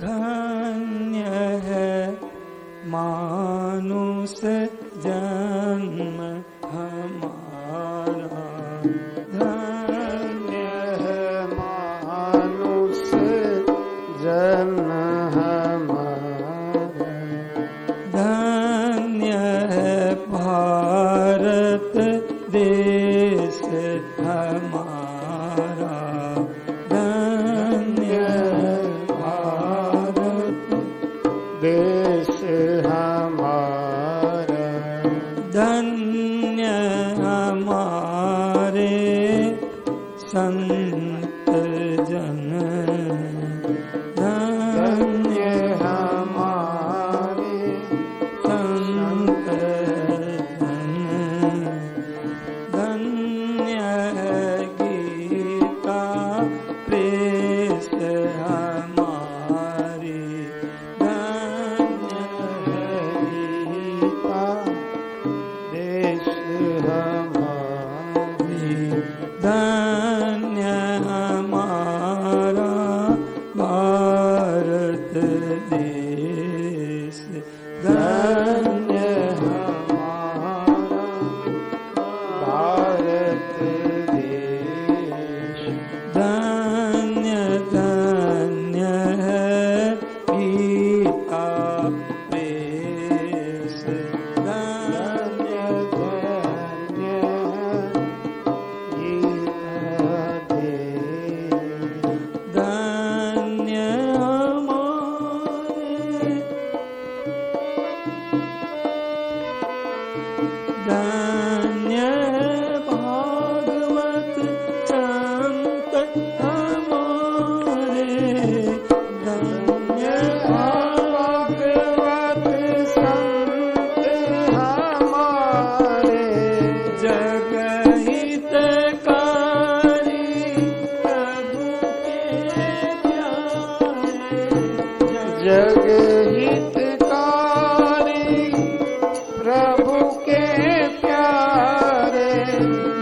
धन्य है मानुष जन्म हमारा, धन्य है मानुष जन्म हमारा, धन्य है भारत देश हमारा, धन्य है भारत देश हमारा, धन्य हमारे संत जन, धन्य हमारे संत जन, धन्य है गीता प्रेस हमारी, धन्य है गीता देश हमारी, धन्य हमारा भारत देश, धन्य हमारा भारत देश, धन्य धन्य है गीता प्रेस, धन्य धन्य गीता देश, धन्य हमारे, धन्य भागवत संत हमारे, धन्य भागवत संत हमारे, जगहितकारी प्रभु के प्यारे, जगहितकारी प्रभु के प्यारे,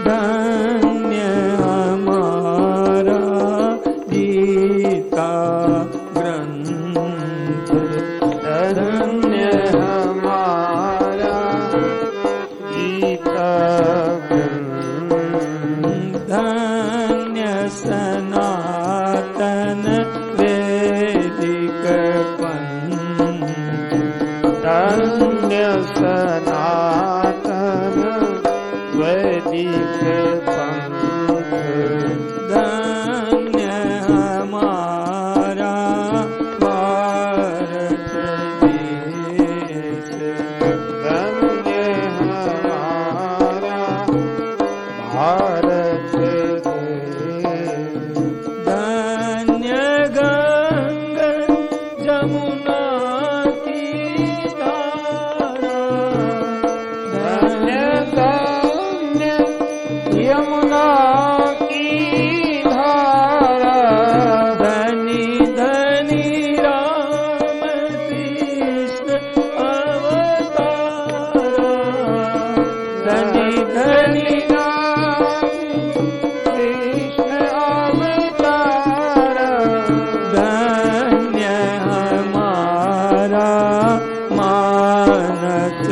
धन्य हमारा गीता ग्रंथ, धन्य हमारा गीता ग्रंथ, धन्य सनातन वैदिक पंथ, धन्य सनातन वैदिक पंथ, धन्य हमारा भारत देश, धन्य हमारा भारत देश, धन्य गंगा जमुना की धारा, धन्य धन्य यमुना की धारा, धनी धनी राम कृष्ण अवतारा, धनी धनी कृष्ण अवतार, धन्य हमारा मानस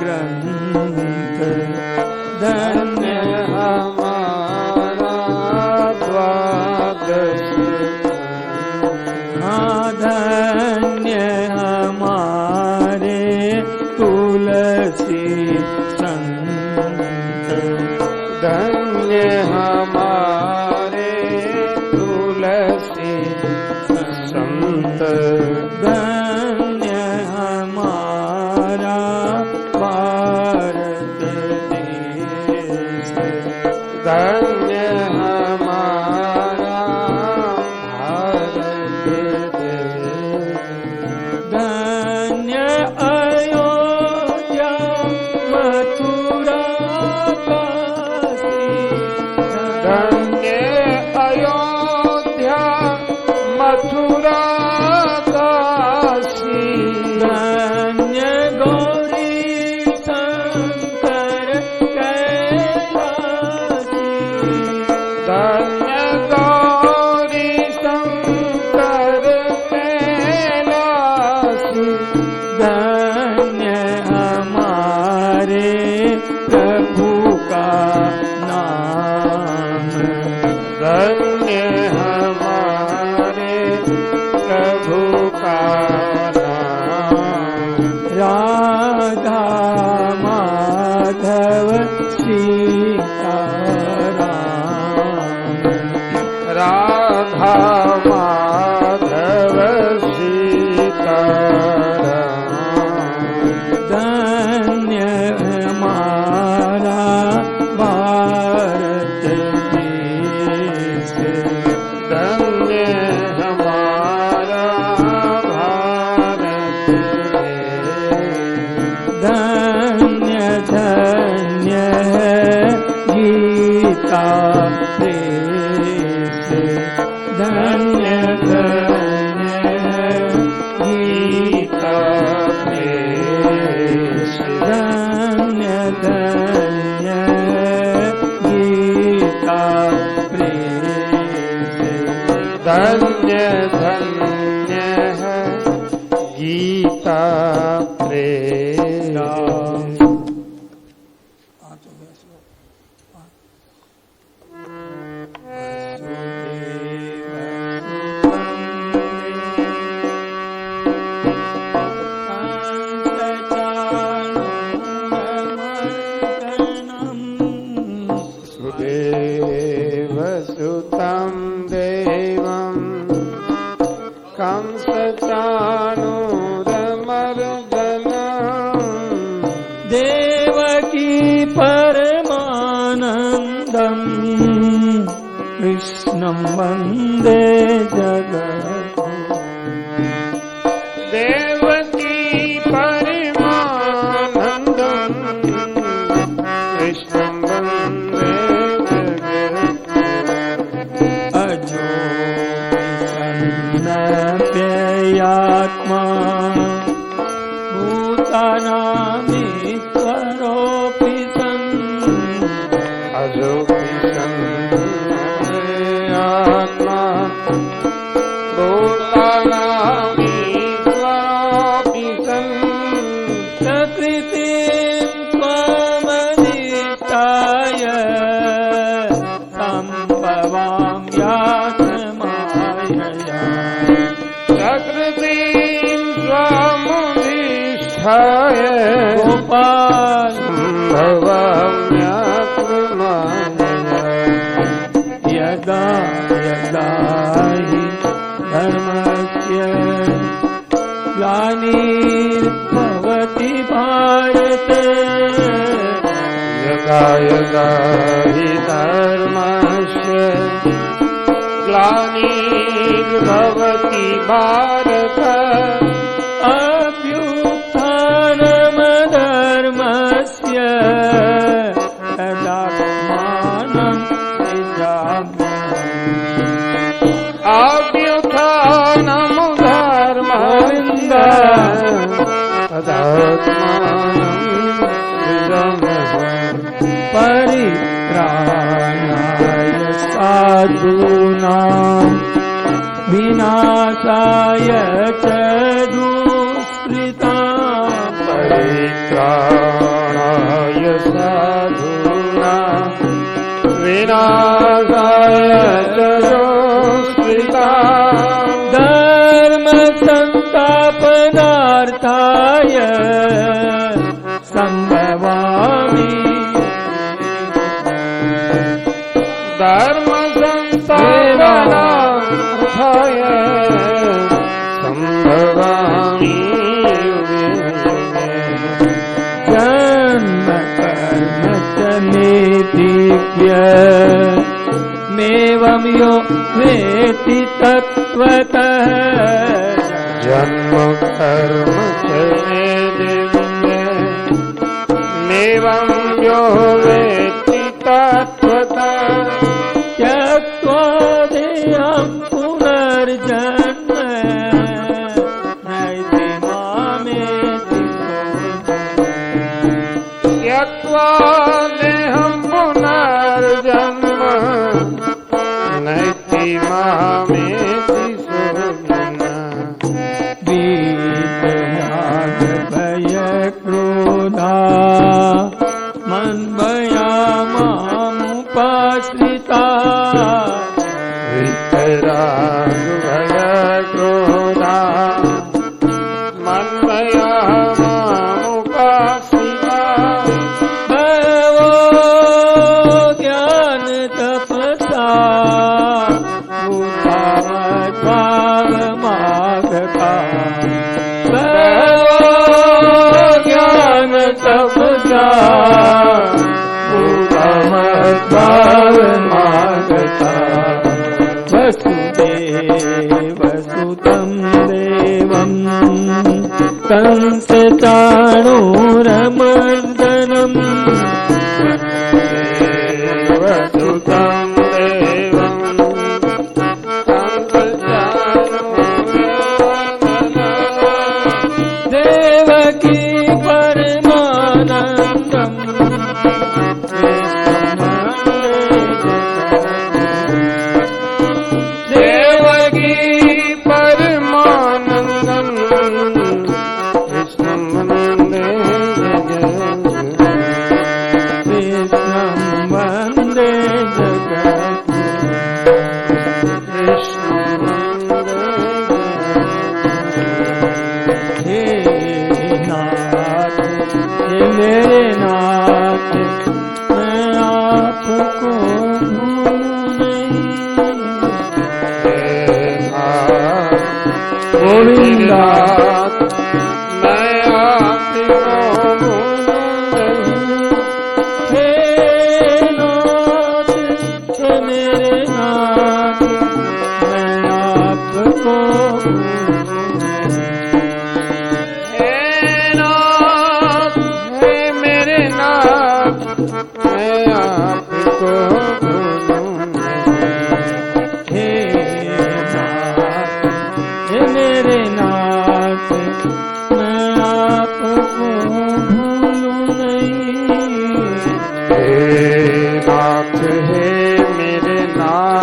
ग्रंथ, धन्य हमारा द्वादश, हाँ धन्य हमारे तुलसी संत, धन्य हमारे तुलसी संत, धन्य हमारा भारत देश, धन्य हमारा भारत देश, धन्य अयोध्या मथुरा काशी, धन्य अयोध्या मथुरा काशी, धन्य गौरी शंकर कैलासी, धन्य गौरी शंकर कैलासी, धन्य हमारे प्रभु का नाम। राधा माधव सीताराम। राधा माधव सीताराम। धन्य हमारा भारत देश। धन्य हमारा भारत देश। धन्य धन्य है गीता प्रेस। धन्य धन्य है गीता प्रेस। धन्य धन्य है गीता प्रेस। धन्य धन्य है गीता प्रेम। सुदेवसुतं देवं कंसचाणूरमर्दनम्। देवकी परमानन्दम् कृष्णं वन्दे जगद्गुरुम्। देवकी परमानन्दम् कृष्णं वन्दे जगद्गुरुम्। अजो सन्नव्ययात्मा भूतानामीश्वरोऽपि सन्। अजोऽपि सन्नव्ययात्मा भूतानामीश्वरोऽपि सन्। प्रकृतिं त्वमधिष्ठाय सम्भवाम्यात्ममायया। प्रकृतिं स्वामधिष्ठाय गोपाल सम्भवाम्यात्ममायया। यदा यदा हि धर्मस्य ग्लानिर्भवति भारत। यदा यदा हि धर्मस्य ग्लानिर्भवति भारत। अभ्युत्थानमधर्मस्य तदात्मानं सृजाम्यहम्। अभ्युत्थानं धर्मस्य तदात्मानं सृजाम्यहम्। परित्राणाय साधूनां विनाशाय च दुष्कृतां। परित्राणाय साधूनां विनाशाय च दुष्कृतां। धर्म संस्थापनार्थाय संभवामि। धर्म संस्थापनार्थाय संभवामि युगे युगे। जन्म कर्म च मेदिव्य मेवं यो वेत्ति तत्त्वतः। जन्म कर्म च मेदिव्यमेवं यो वेत्ति तत्त्वतः। त्यक्त्वा देहं पुनर्जन्म नैति मामेति त्यक्त्वा देहं पुनर्जन्म नैति मामेति सोऽर्जुन। वीतराग भय क्रोधा मन्मया मामुपाश्रिता। वितराग भय क्रोधा मन भया मामुपासिता भयो ज्ञान तपसा उठावत भाव मागता भयो ज्ञान तपसा उठावत भाव मागता वसुदेव सुतं देवं कंसचाणूरमर्दनम् वसुतं देवं देवकी परमानन्दम् देवकी परमानन्दं कृष्णं वन्दे कृष्णं वन्दे हे नाथ हे मेरे नाथ मैं आपको गोविंदा मैं आपको हे नाथ हे मेरे नाथ मैं आपको हे नाथ हे मेरे नाथ मैं आपको हे नाथ हे मेरे नाथ मैं आपको भूलूं नहीं हे नाथ हे मेरे नाथ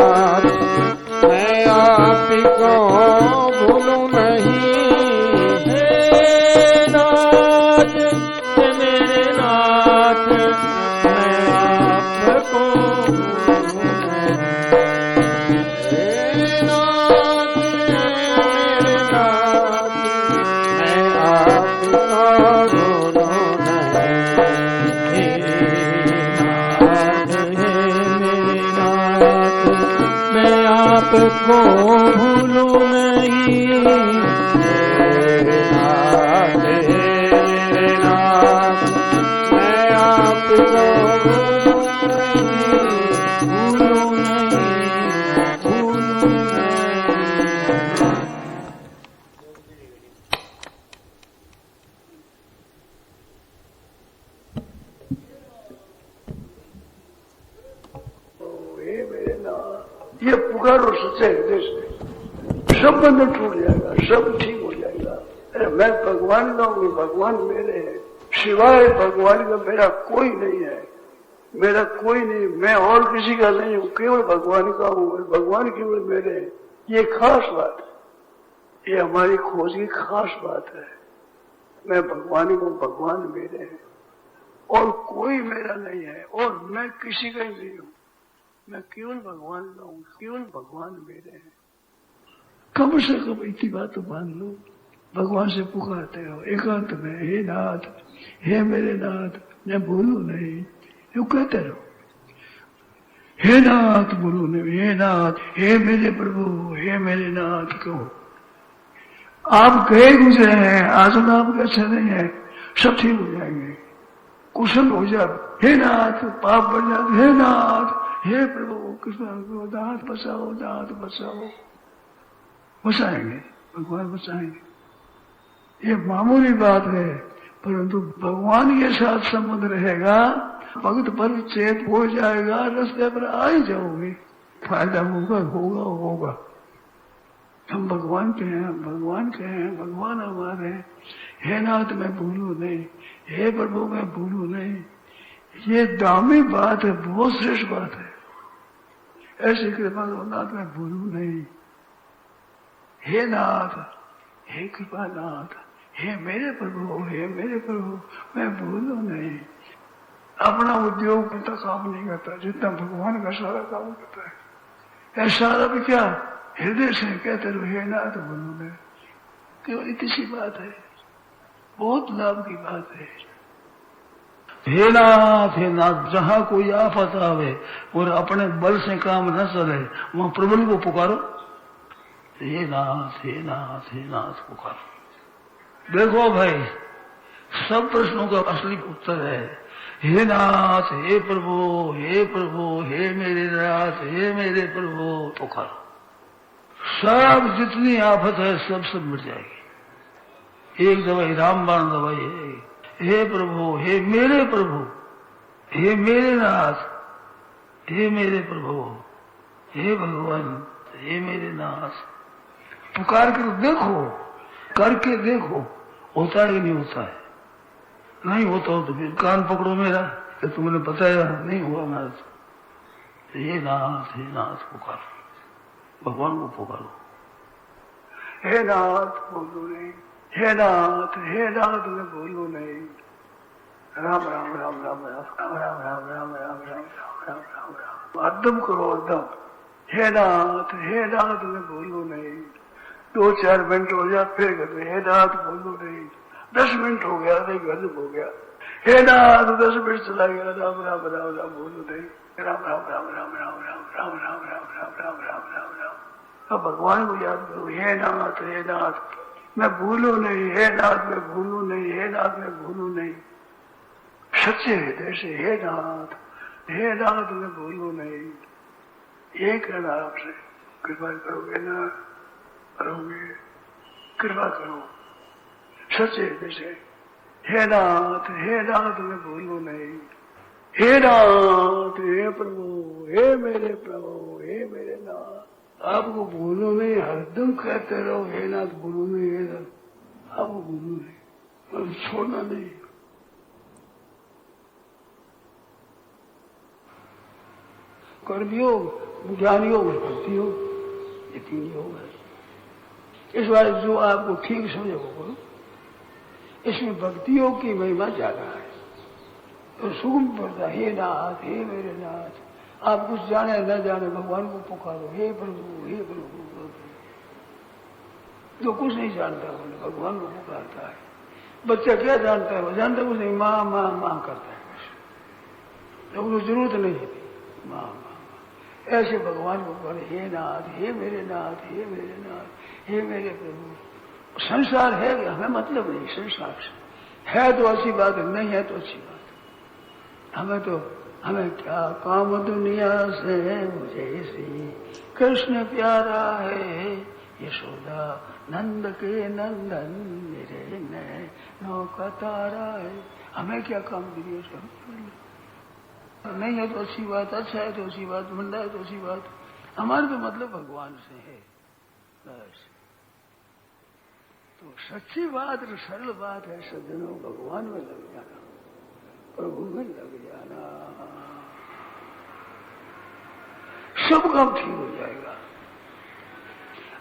मैं आपको भूलूं नहीं हे नाथ हे मेरे नाथ मैं आपको भूलूं नहीं हे नाथ हे मेरे नाथ मैं आपको भूलूं नहीं हे नाथ हे मेरे नाथ मैं आपको भूलूं नहीं हे नाथ हे मेरे नाथ मैं आपको भूलूं नहीं भूलूं नहीं हे मेरे नाथ, ये पुकारो सच्चे हृदय से, सब बंधन टूट जाएगा, सब ठीक हो जाएगा। अरे मैं भगवान का हूँ, भगवान मेरे है, सिवाय भगवान का मेरा कोई नहीं है, मेरा कोई नहीं, मैं और किसी का नहीं हूँ, केवल भगवान का हूँ, भगवान केवल मेरे है। ये खास बात है, ये हमारी खोज की खास बात है। मैं भगवान को, भगवान मेरे है और कोई मेरा नहीं है और मैं किसी का ही नहीं हूँ, मैं केवल भगवान का हूँ, केवल भगवान मेरे हैं। कम से कम इतनी बात तो मान लो, भगवान से पुकारते हो एकांत में, हे नाथ हे मेरे नाथ मैं भूलू नहीं, यू कहते रहो। हे नाथ बोलो नहीं, हे नाथ हे मेरे प्रभु हे मेरे नाथ कहो। आप गए गुजरे हैं, आसन आपके अच्छे नहीं है, सब ठीक हो जाएंगे, कुशल हो जाए। हे नाथ पाप बढ़ जाते, हे नाथ हे प्रभु कृष्ण दांत बचाओ, दांत बचाओ। बचाएंगे, भगवान बचाएंगे। ये मामूली बात है, परंतु भगवान के साथ संबंध रहेगा, भक्त पर चेत हो जाएगा, रास्ते पर आ ही जाओगे, फायदा होगा होगा होगा। हम भगवान के हैं, भगवान के हैं, भगवान हमारे हैं। हे नाथ मैं भूलू नहीं, हे प्रभु मैं भूलू नहीं। ये दामी बात है, बहुत श्रेष्ठ बात है। ऐसी कृपा करो नाथ मैं भूलू नहीं। हे नाथ, हे कृपा नाथ, हे मेरे प्रभु, हे मेरे प्रभु मैं भूलू नहीं। अपना उद्योग इतना काम नहीं करता जितना भगवान का सारा काम करता है। ऐसा अब क्या हृदय से कहते रहो हे नाथ बोलो मैं, केवल इतनी सी बात है, बहुत लाभ की बात है। हे नाथ, जहां कोई आफत आवे और अपने बल से काम न चले वहां प्रबल को पुकारो, हे नाथ हे नाथ हे नाथ पुकारो। देखो भाई, सब प्रश्नों का असली उत्तर है हे नाथ, हे प्रभु, हे प्रभु, हे मेरे नाथ, हे मेरे प्रभु पुकारो। सब जितनी आफत है सब मिट जाएगी। एक दवाई रामबाण दवाई है, हे प्रभु, हे मेरे प्रभु, हे मेरे नाथ, हे मेरे प्रभु, हे भगवान, हे मेरे नाथ। पुकार कर देखो, करके देखो, होता है नहीं होता है। नहीं होता हो तो फिर कान पकड़ो मेरा, कि तुमने बताया नहीं हुआ नाथ। हे नाथ पुकारो, भगवान को पुकारो। हे नाथ बोलो नहीं, हे नाथ मैं बोलो नहीं। राम राम राम राम राम राम राम राम राम राम राम राम राम राम अदम करो अदम। हे नाथ मैं बोलो नहीं। 2-4 मिनट हो जाए फिर कहते हे नाथ बोलो नहीं। 10 मिनट हो गया, नहीं गजब हो गया। हे नाथ 10 मिनट चला गया, राम राम राम राम बोलो नहीं। राम राम राम राम राम राम राम राम राम राम राम राम राम राम। अब भगवान को याद करो, हे नाथ मैं भूलू नहीं, हे नाथ मैं भूलू नहीं, हे नाथ मैं भूलू नहीं। सच्चे हृदय से हे नाथ मैं भूलू नहीं। ये कहना आपसे, कृपा करोगे ना, करोगे, कृपा करो सच्चे हृदय से। हे नाथ मैं भूलू नहीं। हे नाथ, हे प्रभु, हे मेरे प्रभु, हे मेरे नाथ। आपको भूलो नहीं, हरदम कहते रहो हे नाथ भूलो नहीं, हे नाथ। आपको भूलो नहीं, पर छोड़ना नहीं। कर्मयोग, ज्ञान योग, भक्ति योग, ये 3 योग है। इस बार जो आपको ठीक समझे वो करो। इसमें भक्ति योग की महिमा ज्यादा है, तो सुगम पड़ता है। हे नाथ, हे मेरे नाथ। आप कुछ जाने न जाने भगवान को पुकारो, हे प्रभु, हे प्रभु। जो कुछ नहीं जानता है भगवान को पुकारता है। बच्चा क्या जानता है? वो जानता है कुछ नहीं, माँ माँ माँ करता है बस, तो उसको जरूरत नहीं है माँ माँ। ऐसे भगवान को पुकारे, हे नाथ, हे मेरे नाथ, हे मेरे नाथ, हे मेरे प्रभु। संसार है, हमें मतलब नहीं संसार से। है तो अच्छी बात है, नहीं है तो अच्छी बात है। हमें क्या काम दुनिया से, मुझे श्री कृष्ण प्यारा है। यशोदा नंद के नंदन, मेरे नैनों का तारा है। हमें क्या काम दुनिया से, नहीं है तो अच्छी बात, अच्छा है तो अच्छी बात, मंदा है तो अच्छी बात। हमारे तो मतलब भगवान से है बस। तो सच्ची बात और सरल बात है सज्जनों, भगवान में लग जाना, प्रभु में लग जाना, सब काम ठीक हो जाएगा।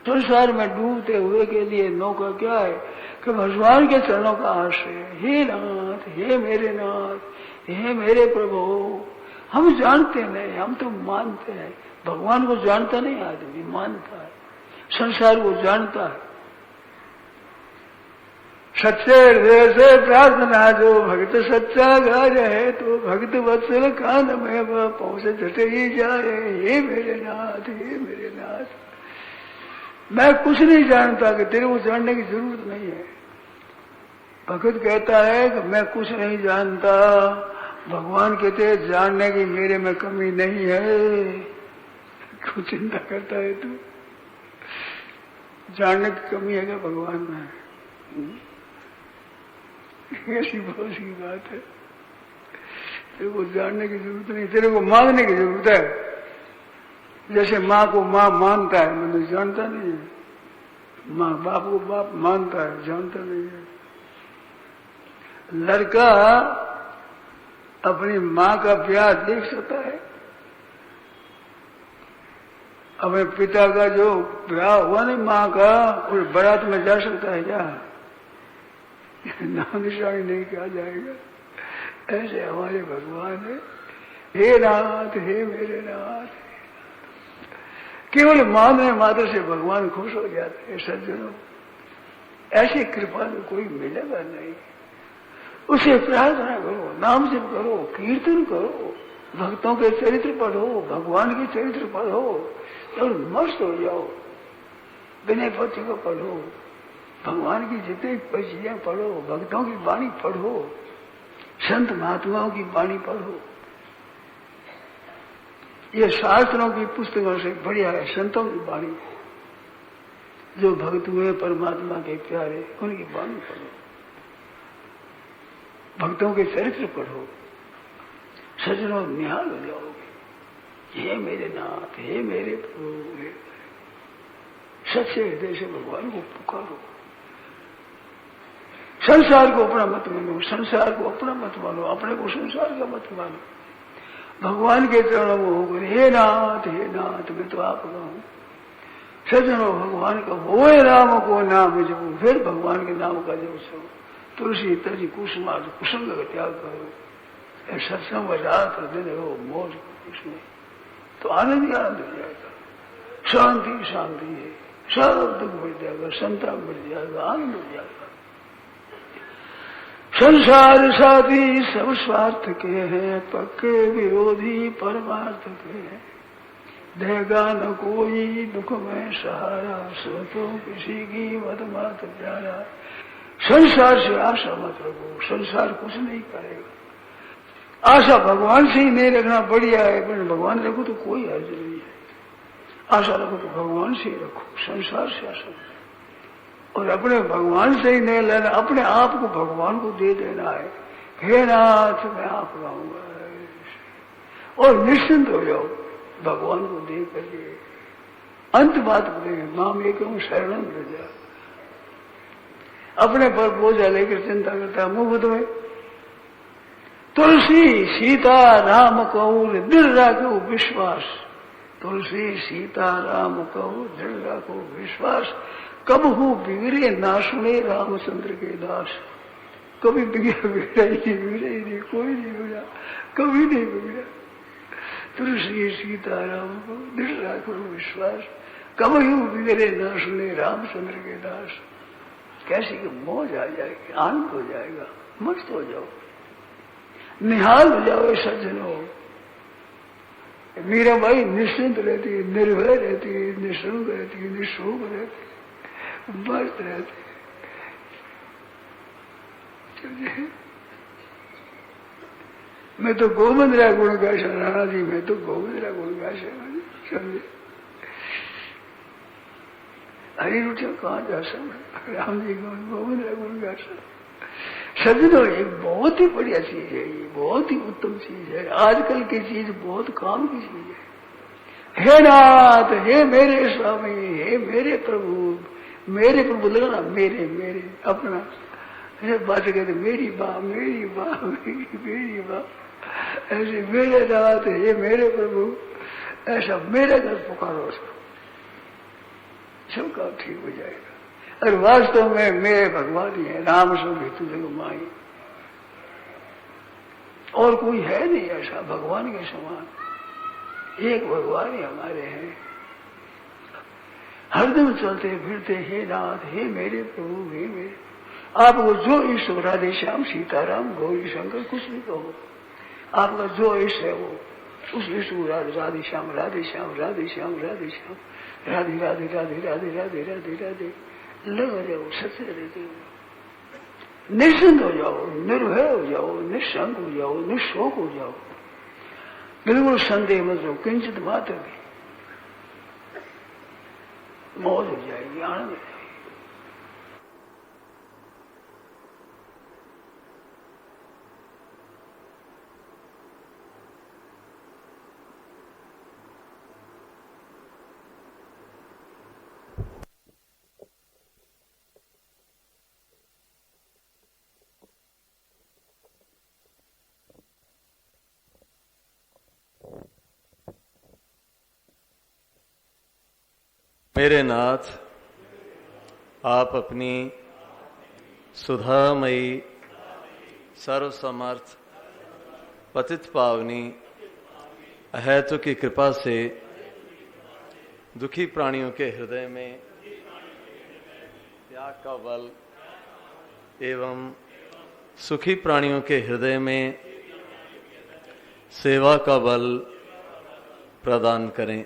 संसार में डूबते हुए के लिए नौका क्या है कि भगवान के चरणों का आश्रय। हे नाथ, हे मेरे नाथ, हे मेरे प्रभु। हम जानते नहीं, हम तो मानते हैं। भगवान को जानता नहीं आदमी, मानता है। संसार को जानता है। सच्चे हृदय से प्रार्थना जो भक्त सच्चा गाज है, तो भक्त वत्सल कान में वह पहुंच झट ही जाए। हे मेरे नाथ, हे मेरे नाथ। मैं कुछ नहीं जानता कि तेरे को जानने की जरूरत नहीं है। भगत कहता है कि मैं कुछ नहीं जानता। भगवान कहते हैं जानने की मेरे में कमी नहीं है। क्यों चिंता करता है तू? जानने की कमी है क्या भगवान में? ऐसी बहुत सी बात है। तेरे को जानने की जरूरत नहीं, तेरे को मांगने की जरूरत है। जैसे माँ को माँ मानता है, मैंने जानता नहीं है। माँ बाप को बाप मानता है, जानता नहीं है। लड़का अपनी माँ का प्यार देख सकता है। अपने पिता का जो ब्याह हुआ नहीं माँ का, उस बारात में जा सकता है क्या? नाम निशानी नहीं कहा जाएगा। ऐसे हमारे भगवान है। हे नाथ, हे मेरे नाथ। केवल मानने मात्र से भगवान खुश हो जाते हैं सज्जनों। ऐसी कृपा में कोई मिलेगा नहीं। उसे प्रार्थना करो, नाम जप करो, कीर्तन करो, भक्तों के चरित्र पढ़ो, भगवान के चरित्र पढ़ो और मस्त हो जाओ। विनय पत्र को पढ़ो, भगवान की जितनी चीजें पढ़ो, भक्तों की वाणी पढ़ो, संत महात्माओं की वाणी पढ़ो। ये शास्त्रों की पुस्तकों से बढ़िया है संतों की वाणी। जो भक्त हुए परमात्मा के प्यारे, उनकी वाणी पढ़ो, भक्तों के चरित्र पढ़ो, सज्जनों निहाल हो जाओगे। हे मेरे नाथ, हे मेरे प्रभु, सच्चे हृदय से भगवान को पुकारो। संसार को अपना मत मानो, संसार को अपना मत मानो, अपने को संसार का मत मानो। भगवान के चरणों में होकर हे नाथ मैं तो आपका हूं। सज्जनों भगवान का वो राम को नाम जपो, फिर भगवान के नाम का जप सो। तुलसी तजी कुसुमार्थ कुसंग का त्याग करो। सत्संग बजात दिन रहो, मौज उसमें तो आनंद ही आनंद हो जाएगा। शांति शांति है, सब दुख बढ़ जाएगा, संताप बढ़ जाएगा, आनंद हो जाएगा। संसार साथी सब स्वार्थ के हैं, पक्के विरोधी परमार्थ के हैं। देगा न कोई दुख में सहारा, सो तो किसी की मत मात प्यारा। संसार से आशा मत रखो, संसार कुछ नहीं करेगा। आशा भगवान से ही नहीं रखना बढ़िया है, पर भगवान रखो तो कोई हर्ज नहीं है। आशा रखो तो भगवान से ही रखो, संसार से आशा रखो। और अपने भगवान से ही नहीं लेना, अपने आप को भगवान को दे देना है। हे नाथ मैं आप रहूंगा, और निश्चिंत हो जाओ भगवान को दे करके। अंत बात करेंगे, माम एकम शरणम रजा। अपने पर बोझा लेकर चिंता करता है मुफ्त में। तुलसी सीता राम कौर दृढ़ राखो विश्वास। तुलसी सीता राम कौर दृढ़ राखो विश्वास। कब हूं बिगड़े ना सुने रामचंद्र के दास। कभी बिगड़ा ही नहीं, कोई नहीं बिगड़ा, कभी नहीं बिगड़ा। तुलसी सीता राम को दृढ़ राखो विश्वास। कब हूं बिगड़े ना सुने रामचंद्र के दास। कैसी कि मौज आ जाएगी, आनंद हो जाएगा, मस्त हो जाओ, निहाल हो जाओ सज्जनों। मीरा भाई निश्चिंत रहती है, निर्भय रहती है, निःशुल्क रहती है, निःशोक रहती है, मस्त रहते। मैं तो गोविंद रा गुण गाशा राणा जी, मैं तो गोविंद रा गुण गाशा समझे। हरी रुचि कहाँ जा सकता, राम जी गोविंद रा गुण गाशा। सज्जनों एक बहुत ही बढ़िया चीज है, ये बहुत ही उत्तम चीज है। आजकल की चीज बहुत काम की चीज है। हे नाथ, हे मेरे स्वामी, हे मेरे प्रभु, मेरे प्रभु लगाना, मेरे मेरे अपना बात कहते मेरी बा मेरी बा मेरी बा। ऐसे मेरे नाथ, हे मेरे प्रभु, ऐसा मेरे घर पुकारो, सब काम ठीक हो जाएगा। और वास्तव में मेरे भगवान ही है, राम सो हेतु जग माई। और कोई है नहीं ऐसा भगवान के समान। एक भगवान ही हमारे हैं। हरदम चलते फिरते हे नाथ, हे मेरे प्रभु, हे मेरे। आपको जो इष्ट हो, राधे श्याम सीताराम गौरी शंकर कुछ भी कहो, आपका जो इष्ट है वो उस इष्ट को राधे श्याम राधे श्याम राधे श्याम राधे श्याम राधे राधे राधे राधे राधे राधे राधे लग जाओ, सच्चे रहते हो। निश्चिंत हो जाओ, निर्भय हो जाओ, निशंक हो जाओ, निशोक हो जाओ। बिल्कुल संदेह मत हो, किंचित मात्र भी। मौज हो जाएगी, आनंद हो जाएगी। मेरे नाथ, आप अपनी सुधामयी सर्वसमर्थ पतित पावनी अहेतु की कृपा से दुखी प्राणियों के हृदय में त्याग का बल एवं सुखी प्राणियों के हृदय में सेवा का बल प्रदान करें,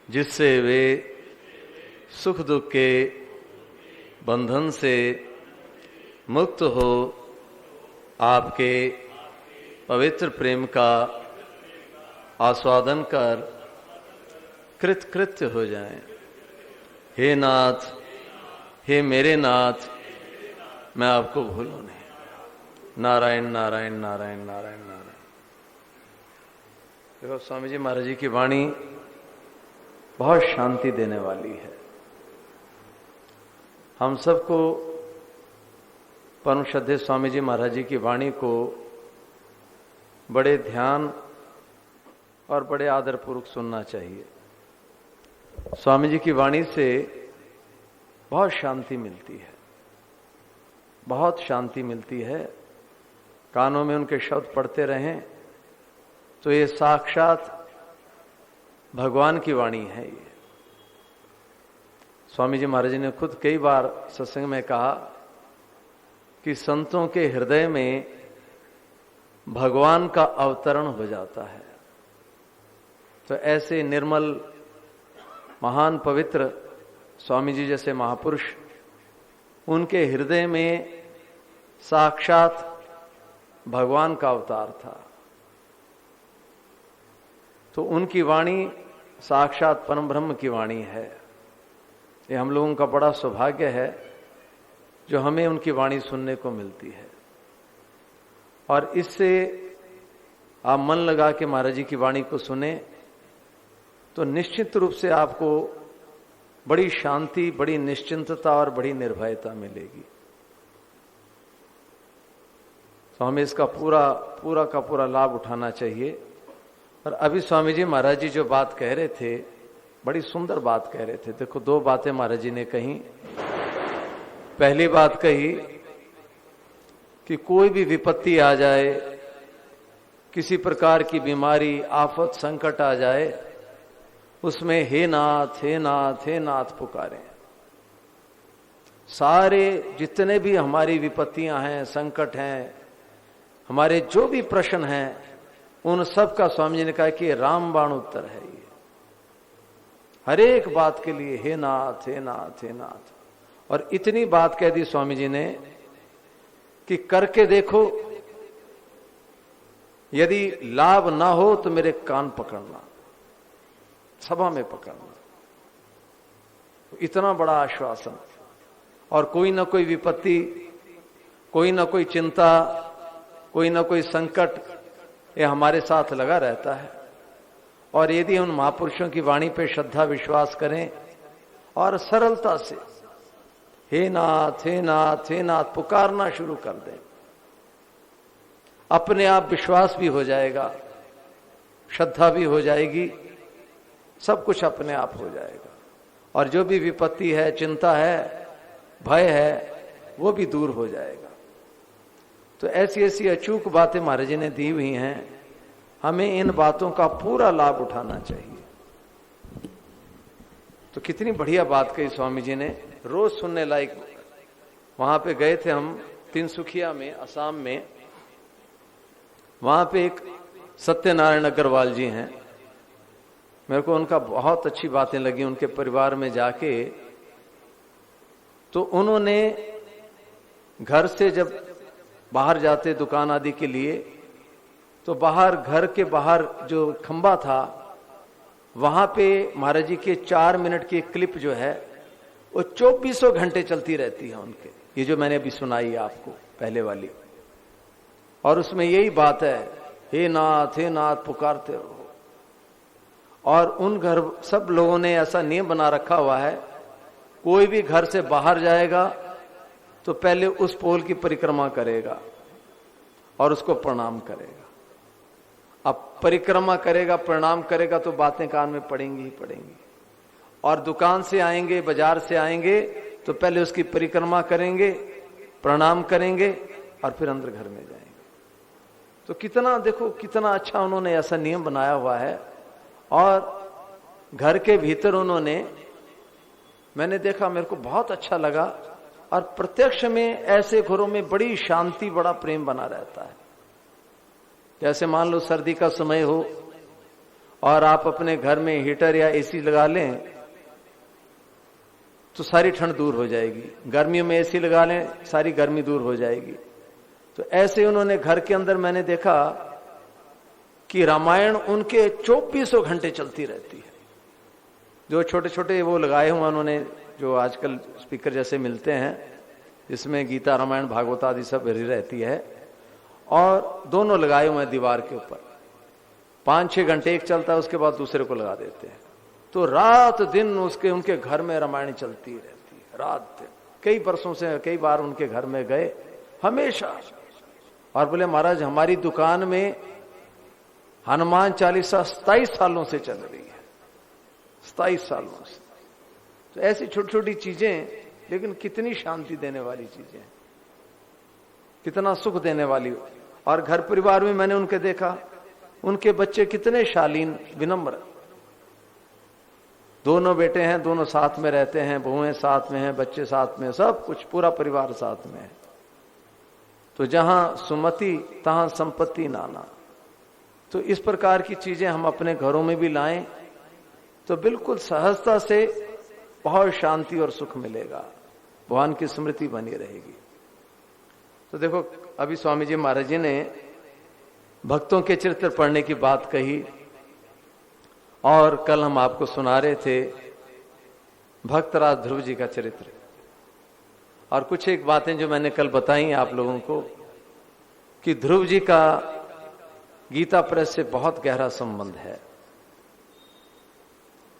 जिससे वे सुख दुख के बंधन से मुक्त हो आपके पवित्र प्रेम का आस्वादन कर कृतकृत्य हो जाएं। हे नाथ, हे मेरे नाथ, मैं आपको भूलूं नहीं। नारायण नारायण नारायण नारायण नारायण। देखो स्वामी जी महाराज जी की वाणी बहुत शांति देने वाली है। हम सबको परम श्रद्धेय स्वामी जी महाराज जी की वाणी को बड़े ध्यान और बड़े आदरपूर्वक सुनना चाहिए। स्वामी जी की वाणी से बहुत शांति मिलती है, बहुत शांति मिलती है। कानों में उनके शब्द पढ़ते रहें तो ये साक्षात भगवान की वाणी है। ये स्वामी जी महाराज जी ने खुद कई बार सत्संग में कहा कि संतों के हृदय में भगवान का अवतरण हो जाता है। तो ऐसे निर्मल महान पवित्र स्वामी जी जैसे महापुरुष, उनके हृदय में साक्षात भगवान का अवतार था। तो उनकी वाणी साक्षात परम ब्रह्म की वाणी है। ये हम लोगों का बड़ा सौभाग्य है जो हमें उनकी वाणी सुनने को मिलती है। और इससे आप मन लगा के महाराज जी की वाणी को सुने तो निश्चित रूप से आपको बड़ी शांति, बड़ी निश्चिंतता और बड़ी निर्भयता मिलेगी। तो हमें इसका पूरा का पूरा लाभ उठाना चाहिए। और अभी स्वामी जी महाराज जी जो बात कह रहे थे, बड़ी सुंदर बात कह रहे थे। देखो, दो बातें महाराज जी ने कही। पहली बात कही कि कोई भी विपत्ति आ जाए, किसी प्रकार की बीमारी, आफत, संकट आ जाए, उसमें हे नाथ हे नाथ हे नाथ पुकारें। सारे जितने भी हमारी विपत्तियां हैं, संकट हैं, हमारे जो भी प्रश्न हैं, उन सब का स्वामी जी ने कहा कि रामबाण उत्तर है। ये हर एक बात के लिए हे नाथ हे नाथ हे नाथ। और इतनी बात कह दी स्वामी जी ने कि करके देखो, यदि लाभ ना हो तो मेरे कान पकड़ना, सभा में पकड़ना। इतना बड़ा आश्वासन। और कोई ना कोई विपत्ति, कोई ना कोई चिंता, कोई ना कोई संकट ये हमारे साथ लगा रहता है। और यदि उन महापुरुषों की वाणी पे श्रद्धा विश्वास करें और सरलता से हे नाथ हे नाथ हे नाथ पुकारना शुरू कर दें, अपने आप विश्वास भी हो जाएगा, श्रद्धा भी हो जाएगी, सब कुछ अपने आप हो जाएगा। और जो भी विपत्ति है, चिंता है, भय है, वो भी दूर हो जाएगा। तो ऐसी ऐसी अचूक बातें महाराज जी ने दी हुई हैं, हमें इन बातों का पूरा लाभ उठाना चाहिए। तो कितनी बढ़िया बात कही स्वामी जी ने, रोज सुनने लायक। वहां पे गए थे हम तिनसुखिया में, असम में। वहां पे एक सत्यनारायण अग्रवाल जी हैं। मेरे को उनका बहुत अच्छी बातें लगी उनके परिवार में जाके। तो उन्होंने घर से जब बाहर जाते दुकान आदि के लिए, तो बाहर, घर के बाहर जो खंबा था, वहां पे महाराज जी के 4 मिनट की क्लिप जो है वो 24 घंटे चलती रहती है उनके। ये जो मैंने अभी सुनाई आपको पहले वाली, और उसमें यही बात है, हे नाथ पुकारते रहो। और उन घर सब लोगों ने ऐसा नियम बना रखा हुआ है, कोई भी घर से बाहर जाएगा तो पहले उस पोल की परिक्रमा करेगा और उसको प्रणाम करेगा। अब परिक्रमा करेगा, प्रणाम करेगा तो बातें कान में पड़ेंगी ही पड़ेंगी। और दुकान से आएंगे, बाजार से आएंगे तो पहले उसकी परिक्रमा करेंगे, प्रणाम करेंगे और फिर अंदर घर में जाएंगे। तो कितना, देखो कितना अच्छा उन्होंने ऐसा नियम बनाया हुआ है। और घर के भीतर उन्होंने, मैंने देखा, मेरे को बहुत अच्छा लगा। और प्रत्यक्ष में ऐसे घरों में बड़ी शांति, बड़ा प्रेम बना रहता है। जैसे मान लो सर्दी का समय हो और आप अपने घर में हीटर या एसी लगा लें तो सारी ठंड दूर हो जाएगी। गर्मियों में एसी लगा लें, सारी गर्मी दूर हो जाएगी। तो ऐसे उन्होंने घर के अंदर, मैंने देखा कि रामायण उनके 24 घंटे चलती रहती है। जो छोटे छोटे वो लगाए हुए उन्होंने, जो आजकल स्पीकर जैसे मिलते हैं, जिसमें गीता, रामायण, भागवत आदि सब भरी रहती है, और दोनों लगाए हुए हैं दीवार के ऊपर। 5-6 घंटे एक चलता है, उसके बाद दूसरे को लगा देते हैं। तो रात दिन उनके घर में रामायण चलती रहती है, रात दिन। कई बरसों से कई बार उनके घर में गए, हमेशा। और बोले महाराज हमारी दुकान में हनुमान चालीसा 27 सालों से चल रही है, 27 सालों से। तो ऐसी छोटी छोटी चीजें, लेकिन कितनी शांति देने वाली चीजें, कितना सुख देने वाली। और घर परिवार में मैंने उनके देखा, उनके बच्चे कितने शालीन, विनम्र। दोनों बेटे हैं, दोनों साथ में रहते हैं, बहुएं साथ में हैं, बच्चे साथ में, सब कुछ, पूरा परिवार साथ में है। तो जहां सुमति तहां संपत्ति नाना। तो इस प्रकार की चीजें हम अपने घरों में भी लाएं तो बिल्कुल सहजता से बहुत शांति और सुख मिलेगा, भगवान की स्मृति बनी रहेगी। तो देखो, अभी स्वामी जी महाराज जी ने भक्तों के चरित्र पढ़ने की बात कही, और कल हम आपको सुना रहे थे भक्तराज ध्रुव जी का चरित्र। और कुछ एक बातें जो मैंने कल बताई आप लोगों को, कि ध्रुव जी का गीता प्रेस से बहुत गहरा संबंध है।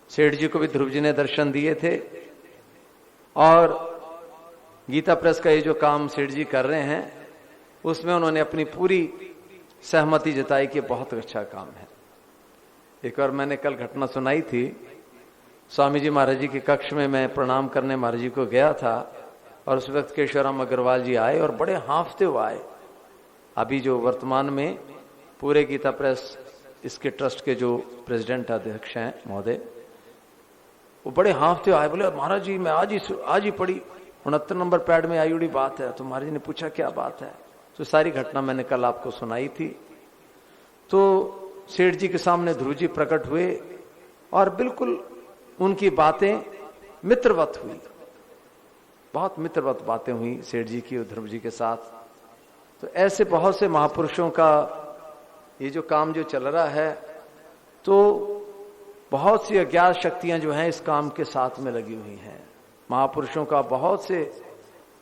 सेठ जी को भी ध्रुव जी ने दर्शन दिए थे, और गीता प्रेस का ये जो काम सेठ जी कर रहे हैं, उसमें उन्होंने अपनी पूरी सहमति जताई कि बहुत अच्छा काम है। एक और मैंने कल घटना सुनाई थी, स्वामी जी महाराज जी के कक्ष में मैं प्रणाम करने महाराज जी को गया था, और उस वक्त केशवराम अग्रवाल जी आए और बड़े हांफते हुए आए। अभी जो वर्तमान में पूरे गीता प्रेस इसके ट्रस्ट के जो प्रेसिडेंट अध्यक्ष हैं महोदय, वो बड़े हांफते हुए आए, बोले महाराज जी मैं आज ही पढ़ी, 69 नंबर पैड में आई उड़ी बात है। तो महाराज जी ने पूछा क्या बात है, तो सारी घटना मैंने कल आपको सुनाई थी। तो सेठ जी के सामने ध्रुव जी प्रकट हुए, और बिल्कुल उनकी बातें मित्रवत हुई, बहुत मित्रवत बातें हुई सेठ जी की और ध्रुव जी के साथ। तो ऐसे बहुत से महापुरुषों का ये जो काम जो चल रहा है, तो बहुत सी अज्ञात शक्तियां जो हैं इस काम के साथ में लगी हुई हैं। महापुरुषों का, बहुत से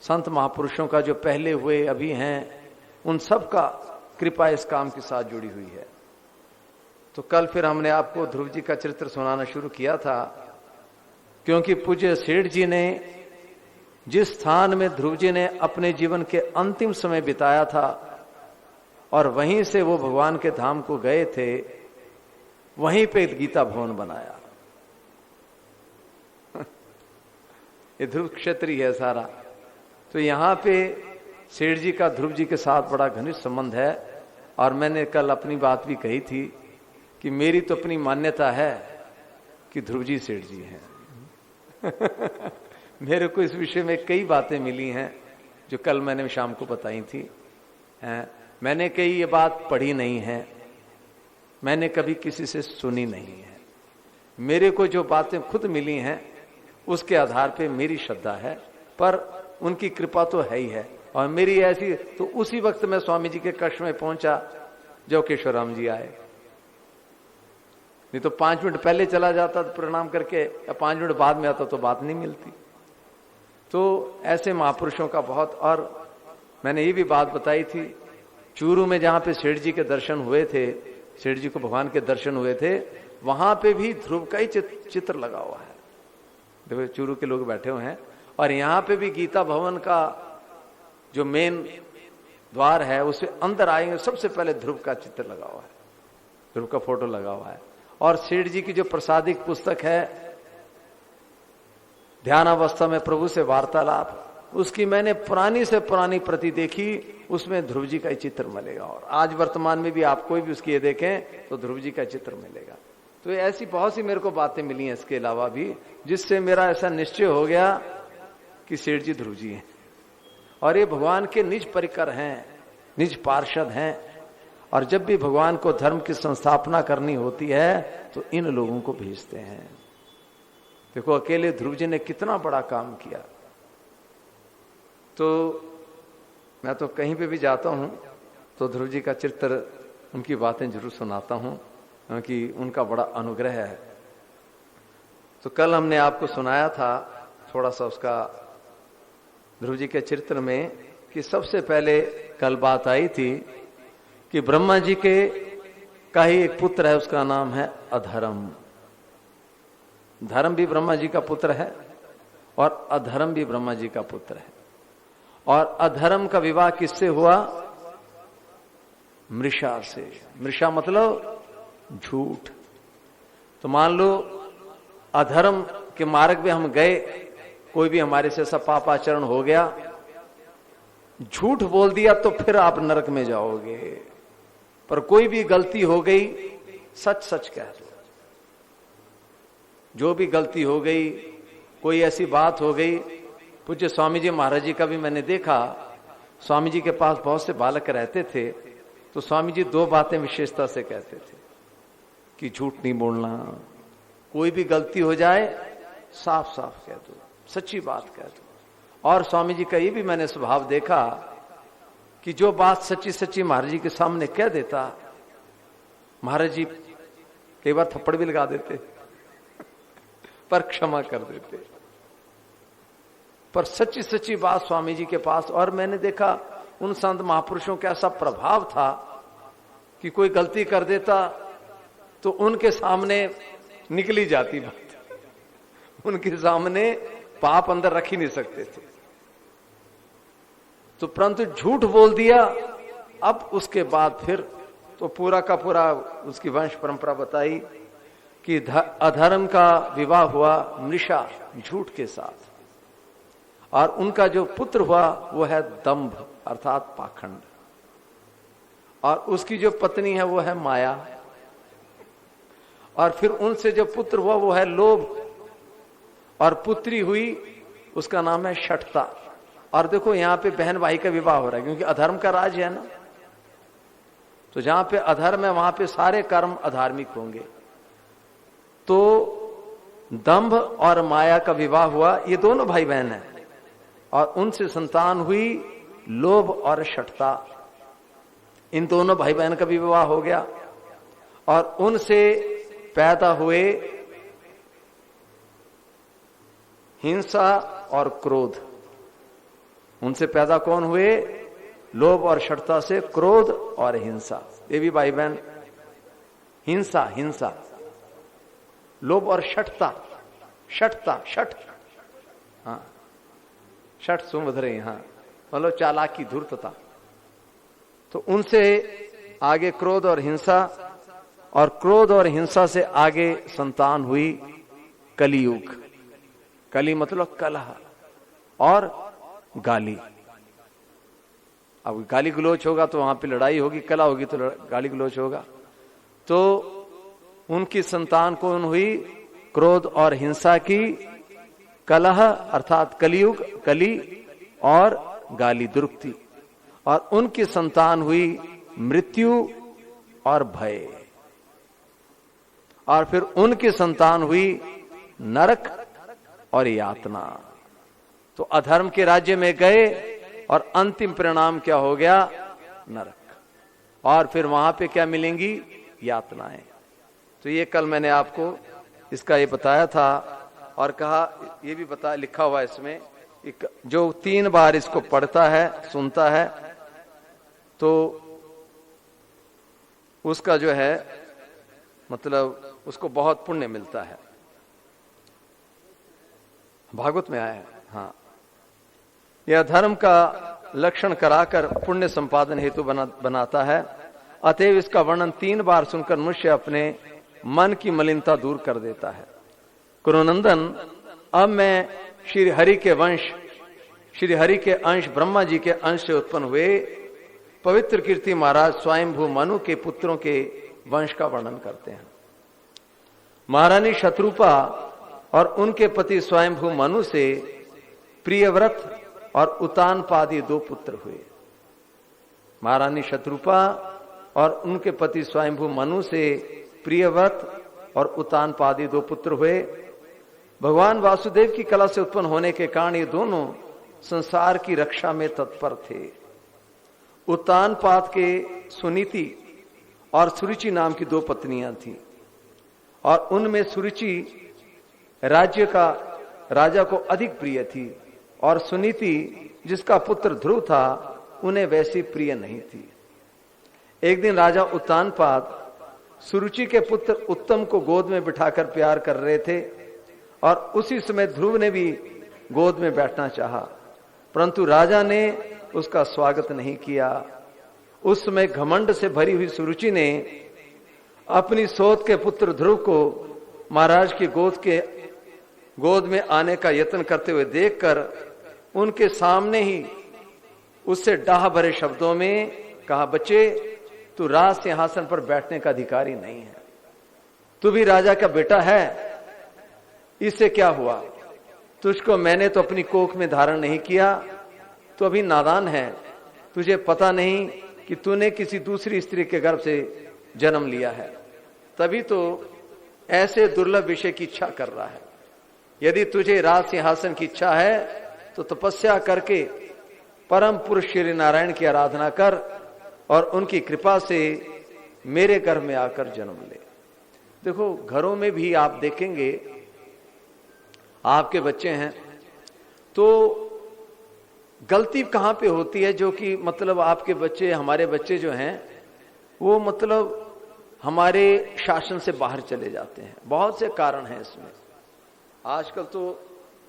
संत महापुरुषों का जो पहले हुए अभी हैं, उन सब का कृपा इस काम के साथ जुड़ी हुई है। तो कल फिर हमने आपको ध्रुव जी का चरित्र सुनाना शुरू किया था, क्योंकि पूज्य सेठ जी ने जिस स्थान में ध्रुव जी ने अपने जीवन के अंतिम समय बिताया था, और वहीं से वो भगवान के धाम को गए थे, वहीं पे गीता भवन बनाया। ये ध्रुव क्षेत्र ही है सारा। तो यहां पे सेठ जी का ध्रुव जी के साथ बड़ा घनिष्ठ संबंध है। और मैंने कल अपनी बात भी कही थी कि मेरी तो अपनी मान्यता है कि ध्रुव जी सेठ जी हैं। मेरे को इस विषय में कई बातें मिली हैं जो कल मैंने शाम को बताई थी। मैंने कहीं ये बात पढ़ी नहीं है, मैंने कभी किसी से सुनी नहीं है। मेरे को जो बातें खुद मिली हैं उसके आधार पे मेरी श्रद्धा है, पर उनकी कृपा तो है ही है। और मेरी ऐसी, तो उसी वक्त मैं स्वामी जी के कक्ष में पहुंचा जो केशवराम जी आए। नहीं तो 5 मिनट पहले चला जाता तो प्रणाम करके, या 5 मिनट बाद में आता तो बात नहीं मिलती। तो ऐसे महापुरुषों का बहुत। और मैंने ये भी बात बताई थी, चूरू में जहां पे सेठ जी के दर्शन हुए थे, सेठ जी को भगवान के दर्शन हुए थे, वहां पे भी ध्रुव का ही चित्र लगा हुआ है। देखो चूरू के लोग बैठे हुए हैं, और यहां पे भी गीता भवन का जो मेन द्वार है उससे अंदर आएंगे, सबसे पहले ध्रुव का चित्र लगा हुआ है, ध्रुव का फोटो लगा हुआ है। और सेठ जी की जो प्रसादिक पुस्तक है ध्यानावस्था में प्रभु से वार्तालाप, उसकी मैंने पुरानी से पुरानी प्रति देखी, उसमें ध्रुव जी का ही चित्र मिलेगा। और आज वर्तमान में भी आप कोई भी उसकी ये देखें तो ध्रुव जी का चित्र मिलेगा। तो ऐसी बहुत सी मेरे को बातें मिली हैं इसके अलावा भी, जिससे मेरा ऐसा निश्चय हो गया कि सेठ जी ध्रुव जी हैं और ये भगवान के निज परिकर हैं, निज पार्षद हैं। और जब भी भगवान को धर्म की संस्थापना करनी होती है तो इन लोगों को भेजते हैं। देखो अकेले ध्रुव जी ने कितना बड़ा काम किया। तो मैं तो कहीं पे भी जाता हूं तो ध्रुव जी का चित्र, उनकी बातें जरूर सुनाता हूं, क्योंकि उनका बड़ा अनुग्रह है। तो कल हमने आपको सुनाया था थोड़ा सा उसका ध्रुव जी के चरित्र में, कि सबसे पहले कल बात आई थी कि ब्रह्मा जी के का ही एक पुत्र है, उसका नाम है अधर्म। धर्म भी ब्रह्मा जी का पुत्र है और अधर्म भी ब्रह्मा जी का पुत्र है। और अधर्म का विवाह किससे हुआ? मृषा से। मृषा मतलब झूठ। तो मान लो अधर्म के मार्ग में हम गए, कोई भी हमारे से ऐसा पापाचरण हो गया, झूठ बोल दिया तो फिर आप नरक में जाओगे। पर कोई भी गलती हो गई, सच सच कह दो। जो भी गलती हो गई, कोई ऐसी बात हो गई, पूज्य स्वामी जी महाराज जी का भी मैंने देखा, स्वामी जी के पास बहुत से बालक रहते थे, तो स्वामी जी दो बातें विशेषता से कहते थे कि झूठ नहीं बोलना, कोई भी गलती हो जाए साफ साफ कह दो, सच्ची बात कह दो। और स्वामी जी का ये भी मैंने स्वभाव देखा कि जो बात सच्ची सच्ची महाराज जी के सामने कह देता, महाराज जी कई बार थप्पड़ भी लगा देते पर क्षमा कर देते। पर सच्ची सच्ची बात स्वामी जी के पास, और मैंने देखा उन संत महापुरुषों का ऐसा प्रभाव था कि कोई गलती कर देता तो उनके सामने निकली जाती बात, उनके सामने पाप अंदर रख ही नहीं सकते थे। तो परंतु झूठ बोल दिया, अब उसके बाद फिर तो पूरा का पूरा उसकी वंश परंपरा बताई कि अधर्म का विवाह हुआ मृषा झूठ के साथ, और उनका जो पुत्र हुआ वो है दंभ अर्थात पाखंड, और उसकी जो पत्नी है वो है माया, और फिर उनसे जो पुत्र हुआ वो है लोभ, और पुत्री हुई उसका नाम है शठता। और देखो यहां पे बहन भाई का विवाह हो रहा है, क्योंकि अधर्म का राज है ना, तो जहां पे अधर्म है वहां पे सारे कर्म अधार्मिक होंगे। तो दंभ और माया का विवाह हुआ, ये दोनों भाई बहन हैं, और उनसे संतान हुई लोभ और शठता। इन दोनों भाई बहन का भी विवाह हो गया, और उनसे पैदा हुए हिंसा और क्रोध। उनसे पैदा कौन हुए? लोभ और शठता से क्रोध और हिंसा, ये भी भाई बहन। हिंसा हिंसा, लोभ और शठता, शठता शठ, हाँ शठ सुमधुरे, हाँ मतलब चालाकी धूर्तता। तो उनसे आगे क्रोध और हिंसा, और क्रोध और हिंसा से आगे संतान हुई कलियुग। कली मतलब कलह और गाली। अब गाली गलोच होगा तो वहां पे लड़ाई होगी, कला होगी तो गाली गलोच होगा। तो उनकी संतान कौन हुई? क्रोध और हिंसा की, कलह अर्थात कलियुग, कली और गाली दुरुक्ति। और उनकी संतान हुई मृत्यु और भय। और फिर उनकी संतान हुई नरक और यातना। तो अधर्म के राज्य में गए और अंतिम परिणाम क्या हो गया? नरक। और फिर वहां पे क्या मिलेंगी? यातनाएं। तो ये कल मैंने आपको इसका ये बताया था, और कहा ये भी बता लिखा हुआ इसमें, जो 3 बार इसको पढ़ता है सुनता है तो उसका जो है मतलब उसको बहुत पुण्य मिलता है। भागवत में आया है। हाँ, यह धर्म का लक्षण कराकर पुण्य संपादन हेतु बनाता है। अतएव इसका वर्णन 3 बार सुनकर मनुष्य अपने मन की मलिनता दूर कर देता है। कुरुनंदन, अब मैं श्री हरि के वंश, श्री हरि के अंश ब्रह्मा जी के अंश से उत्पन्न हुए पवित्र कीर्ति महाराज स्वयंभू मनु के पुत्रों के वंश का वर्णन करते हैं। महारानी शत्रुपा और उनके पति स्वयंभू मनु से प्रियव्रत और उतानपादी 2 पुत्र हुए। महारानी शत्रुपा और उनके पति स्वयंभू मनु से प्रियव्रत और उतानपादी 2 पुत्र हुए। भगवान वासुदेव की कला से उत्पन्न होने के कारण ये दोनों संसार की रक्षा में तत्पर थे। उतानपाद के सुनीति और सुरुचि नाम की 2 पत्नियां थीं और उनमें सुरुचि राजा को अधिक प्रिय थी और सुनीति जिसका पुत्र ध्रुव था उन्हें वैसी प्रिय नहीं थी। एक दिन राजा उतानपाद सुरुचि के पुत्र उत्तम को गोद में बिठाकर प्यार कर रहे थे और उसी समय ध्रुव ने भी गोद में बैठना चाहा, परंतु राजा ने उसका स्वागत नहीं किया। उस समय घमंड से भरी हुई सुरुचि ने अपनी सोत के पुत्र ध्रुव को महाराज की गोद में आने का यत्न करते हुए देखकर उनके सामने ही उससे डाह भरे शब्दों में कहा, बच्चे तू राज सिंहासन पर बैठने का अधिकारी नहीं है, तू भी राजा का बेटा है, इससे क्या हुआ? तुझको मैंने तो अपनी कोख में धारण नहीं किया, तू अभी नादान है, तुझे पता नहीं कि तूने किसी दूसरी स्त्री के गर्भ से जन्म लिया है, तभी तो ऐसे दुर्लभ विषय की इच्छा कर रहा है। यदि तुझे राज सिंहासन की इच्छा है तो तपस्या करके परम पुरुष श्री नारायण की आराधना कर और उनकी कृपा से मेरे घर में आकर जन्म ले। देखो, घरों में भी आप देखेंगे, आपके बच्चे हैं तो गलती कहां पे होती है, जो कि मतलब आपके बच्चे, हमारे बच्चे जो हैं वो मतलब हमारे शासन से बाहर चले जाते हैं। बहुत से कारण हैं इसमें। आजकल तो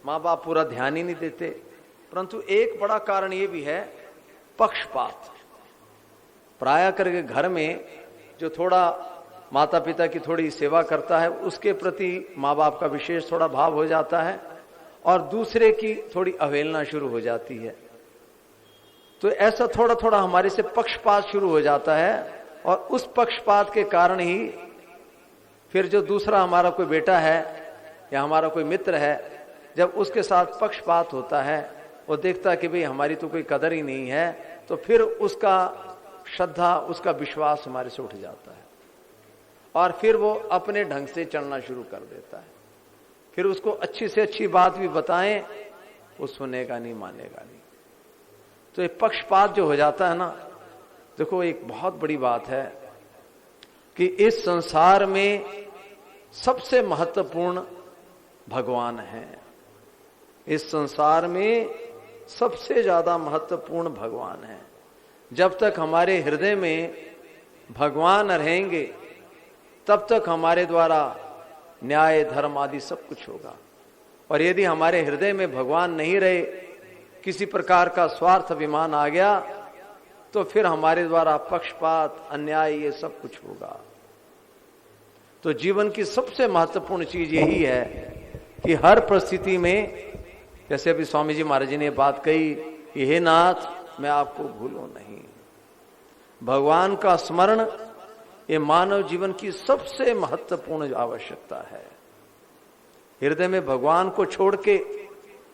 माँ बाप पूरा ध्यान ही नहीं देते, परंतु एक बड़ा कारण ये भी है पक्षपात। प्राय करके घर में जो थोड़ा माता पिता की थोड़ी सेवा करता है उसके प्रति माँ बाप का विशेष थोड़ा भाव हो जाता है और दूसरे की थोड़ी अवहेलना शुरू हो जाती है। तो ऐसा थोड़ा थोड़ा हमारे से पक्षपात शुरू हो जाता है और उस पक्षपात के कारण ही फिर जो दूसरा हमारा कोई बेटा है या हमारा कोई मित्र है, जब उसके साथ पक्षपात होता है, वो देखता है कि भाई हमारी तो कोई कदर ही नहीं है, तो फिर उसका श्रद्धा, उसका विश्वास हमारे से उठ जाता है और फिर वो अपने ढंग से चलना शुरू कर देता है। फिर उसको अच्छी से अच्छी बात भी बताएं, वो सुनेगा नहीं, मानेगा नहीं। तो ये पक्षपात जो हो जाता है ना, देखो एक बहुत बड़ी बात है कि इस संसार में सबसे महत्वपूर्ण भगवान है। इस संसार में सबसे ज्यादा महत्वपूर्ण भगवान है। जब तक हमारे हृदय में भगवान रहेंगे तब तक हमारे द्वारा न्याय धर्म आदि सब कुछ होगा। और यदि हमारे हृदय में भगवान नहीं रहे, किसी प्रकार का स्वार्थ अभिमान आ गया, तो फिर हमारे द्वारा पक्षपात, अन्याय, ये सब कुछ होगा। तो जीवन की सबसे महत्वपूर्ण चीज यही है कि हर परिस्थिति में, जैसे अभी स्वामी जी महाराज जी ने बात कही, हे नाथ मैं आपको भूलूं नहीं। भगवान का स्मरण ये मानव जीवन की सबसे महत्वपूर्ण आवश्यकता है। हृदय में भगवान को छोड़ के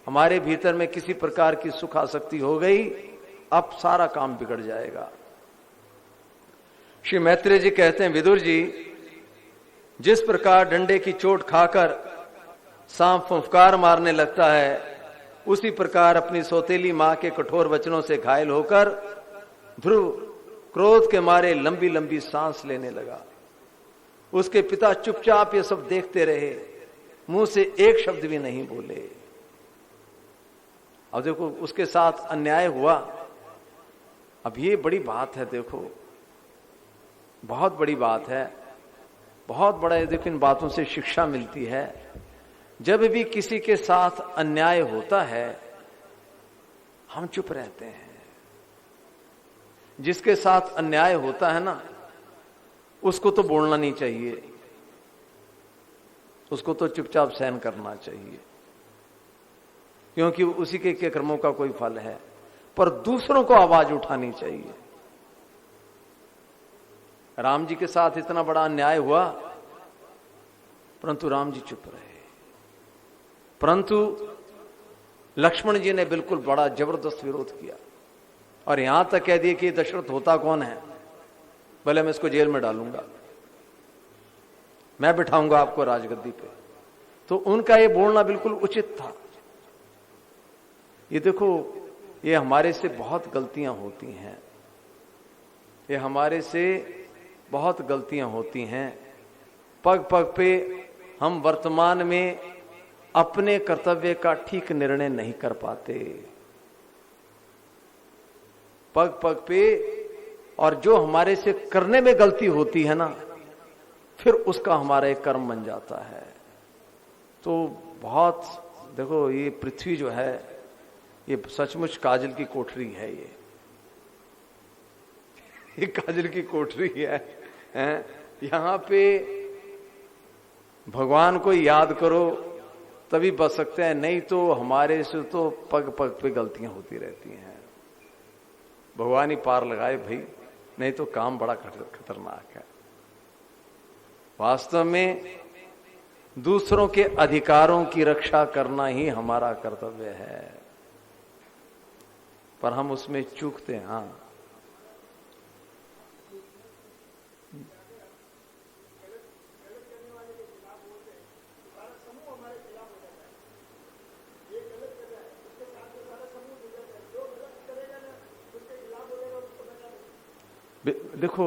हमारे भीतर में किसी प्रकार की सुख आसक्ति हो गई, अब सारा काम बिगड़ जाएगा। श्री मैत्रेय जी कहते हैं, विदुर जी, जिस प्रकार डंडे की चोट खाकर सांप फुफकार मारने लगता है, उसी प्रकार अपनी सौतेली मां के कठोर वचनों से घायल होकर ध्रुव क्रोध के मारे लंबी लंबी सांस लेने लगा। उसके पिता चुपचाप ये सब देखते रहे, मुंह से एक शब्द भी नहीं बोले। अब देखो उसके साथ अन्याय हुआ। अब ये बड़ी बात है, देखो बहुत बड़ी बात है, बहुत बड़ा है। देखो इन बातों से शिक्षा मिलती है। जब भी किसी के साथ अन्याय होता है हम चुप रहते हैं। जिसके साथ अन्याय होता है ना, उसको तो बोलना नहीं चाहिए, उसको तो चुपचाप सहन करना चाहिए, क्योंकि उसी के कर्मों का कोई फल है। पर दूसरों को आवाज उठानी चाहिए। राम जी के साथ इतना बड़ा अन्याय हुआ, परंतु राम जी चुप रहे। परंतु लक्ष्मण जी ने बिल्कुल बड़ा जबरदस्त विरोध किया और यहां तक कह दिया कि दशरथ होता कौन है, भले मैं इसको जेल में डालूंगा, मैं बिठाऊंगा आपको राजगद्दी पे। तो उनका ये बोलना बिल्कुल उचित था। ये देखो, ये हमारे से बहुत गलतियां होती हैं, ये हमारे से बहुत गलतियां होती हैं। पग पग पे हम वर्तमान में अपने कर्तव्य का ठीक निर्णय नहीं कर पाते, पग पग पे। और जो हमारे से करने में गलती होती है ना, फिर उसका हमारा एक कर्म बन जाता है। तो बहुत देखो, ये पृथ्वी जो है ये सचमुच काजल की कोठरी है। ये काजल की कोठरी है। यहां पे भगवान को याद करो तभी बच सकते हैं, नहीं तो हमारे से तो पग पग पे गलतियां होती रहती हैं। भगवान ही पार लगाए भाई, नहीं तो काम बड़ा खतरनाक है। वास्तव में दूसरों के अधिकारों की रक्षा करना ही हमारा कर्तव्य है, पर हम उसमें चूकते हैं। हाँ, देखो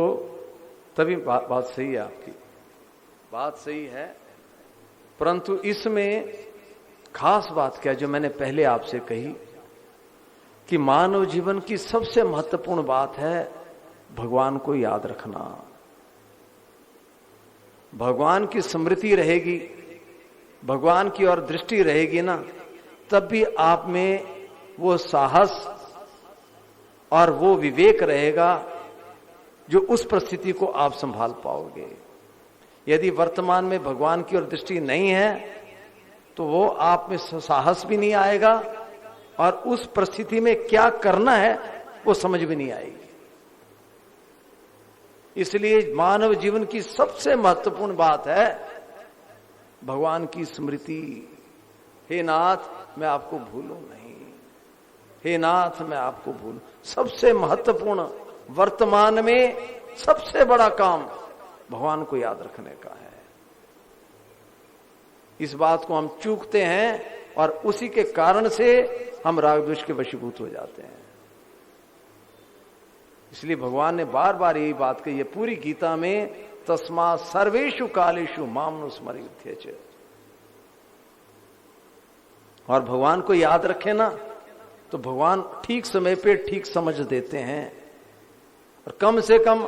तभी बात सही है, आपकी बात सही है। परंतु इसमें खास बात क्या, जो मैंने पहले आपसे कही कि मानव जीवन की सबसे महत्वपूर्ण बात है भगवान को याद रखना। भगवान की स्मृति रहेगी, भगवान की ओर दृष्टि रहेगी ना, तब भी आप में वो साहस और वो विवेक रहेगा जो उस परिस्थिति को आप संभाल पाओगे। यदि वर्तमान में भगवान की ओर दृष्टि नहीं है तो वो आप में साहस भी नहीं आएगा और उस परिस्थिति में क्या करना है वो समझ भी नहीं आएगी। इसलिए मानव जीवन की सबसे महत्वपूर्ण बात है भगवान की स्मृति। हे नाथ, मैं आपको भूलूं नहीं, हे नाथ, मैं आपको भूलूं। सबसे महत्वपूर्ण, वर्तमान में सबसे बड़ा काम भगवान को याद रखने का है। इस बात को हम चूकते हैं और उसी के कारण से हम राग द्वेष के वशीभूत हो जाते हैं। इसलिए भगवान ने बार बार यही बात कही है पूरी गीता में, तस्मात् सर्वेषु कालेषु माम स्मरेत्यच। और भगवान को याद रखे ना तो भगवान ठीक समय पे ठीक समझ देते हैं, और कम से कम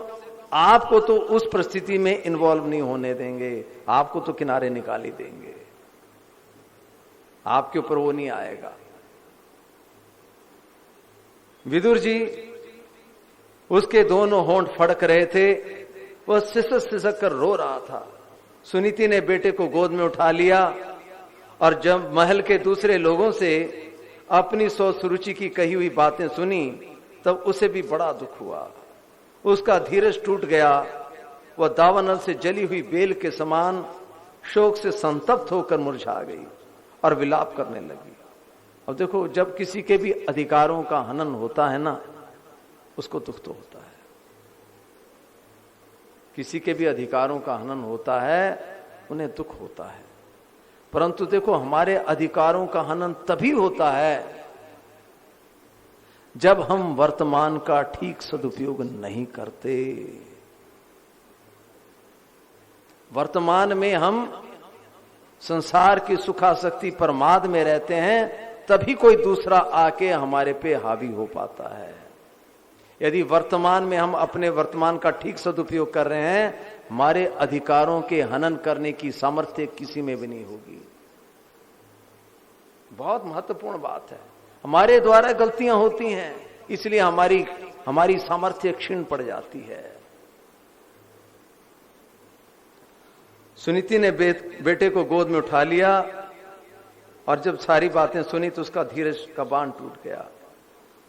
आपको तो उस परिस्थिति में इन्वॉल्व नहीं होने देंगे, आपको तो किनारे निकाल ही देंगे, आपके ऊपर वो नहीं आएगा। विदुर जी, उसके दोनों होंठ फड़क रहे थे, वह सिसक सिसक कर रो रहा था। सुनीति ने बेटे को गोद में उठा लिया और जब महल के दूसरे लोगों से अपनी सोच रुचि की कही हुई बातें सुनी तब उसे भी बड़ा दुख हुआ। उसका धीरज टूट गया। वह दावानल से जली हुई बेल के समान शोक से संतप्त होकर मुरझा गई और विलाप करने लगी। अब देखो, जब किसी के भी अधिकारों का हनन होता है ना, उसको दुख तो होता है। किसी के भी अधिकारों का हनन होता है, उन्हें दुख होता है। परंतु देखो, हमारे अधिकारों का हनन तभी होता है जब हम वर्तमान का ठीक सदुपयोग नहीं करते। वर्तमान में हम संसार की सुखासक्ति प्रमाद में रहते हैं, तभी कोई दूसरा आके हमारे पे हावी हो पाता है। यदि वर्तमान में हम अपने वर्तमान का ठीक सदुपयोग कर रहे हैं, हमारे अधिकारों के हनन करने की सामर्थ्य किसी में भी नहीं होगी। बहुत महत्वपूर्ण बात है। हमारे द्वारा गलतियां होती हैं, इसलिए हमारी सामर्थ्य क्षीण पड़ जाती है। सुनीति ने बेटे को गोद में उठा लिया और जब सारी बातें सुनी तो उसका धीरज का बांध टूट गया।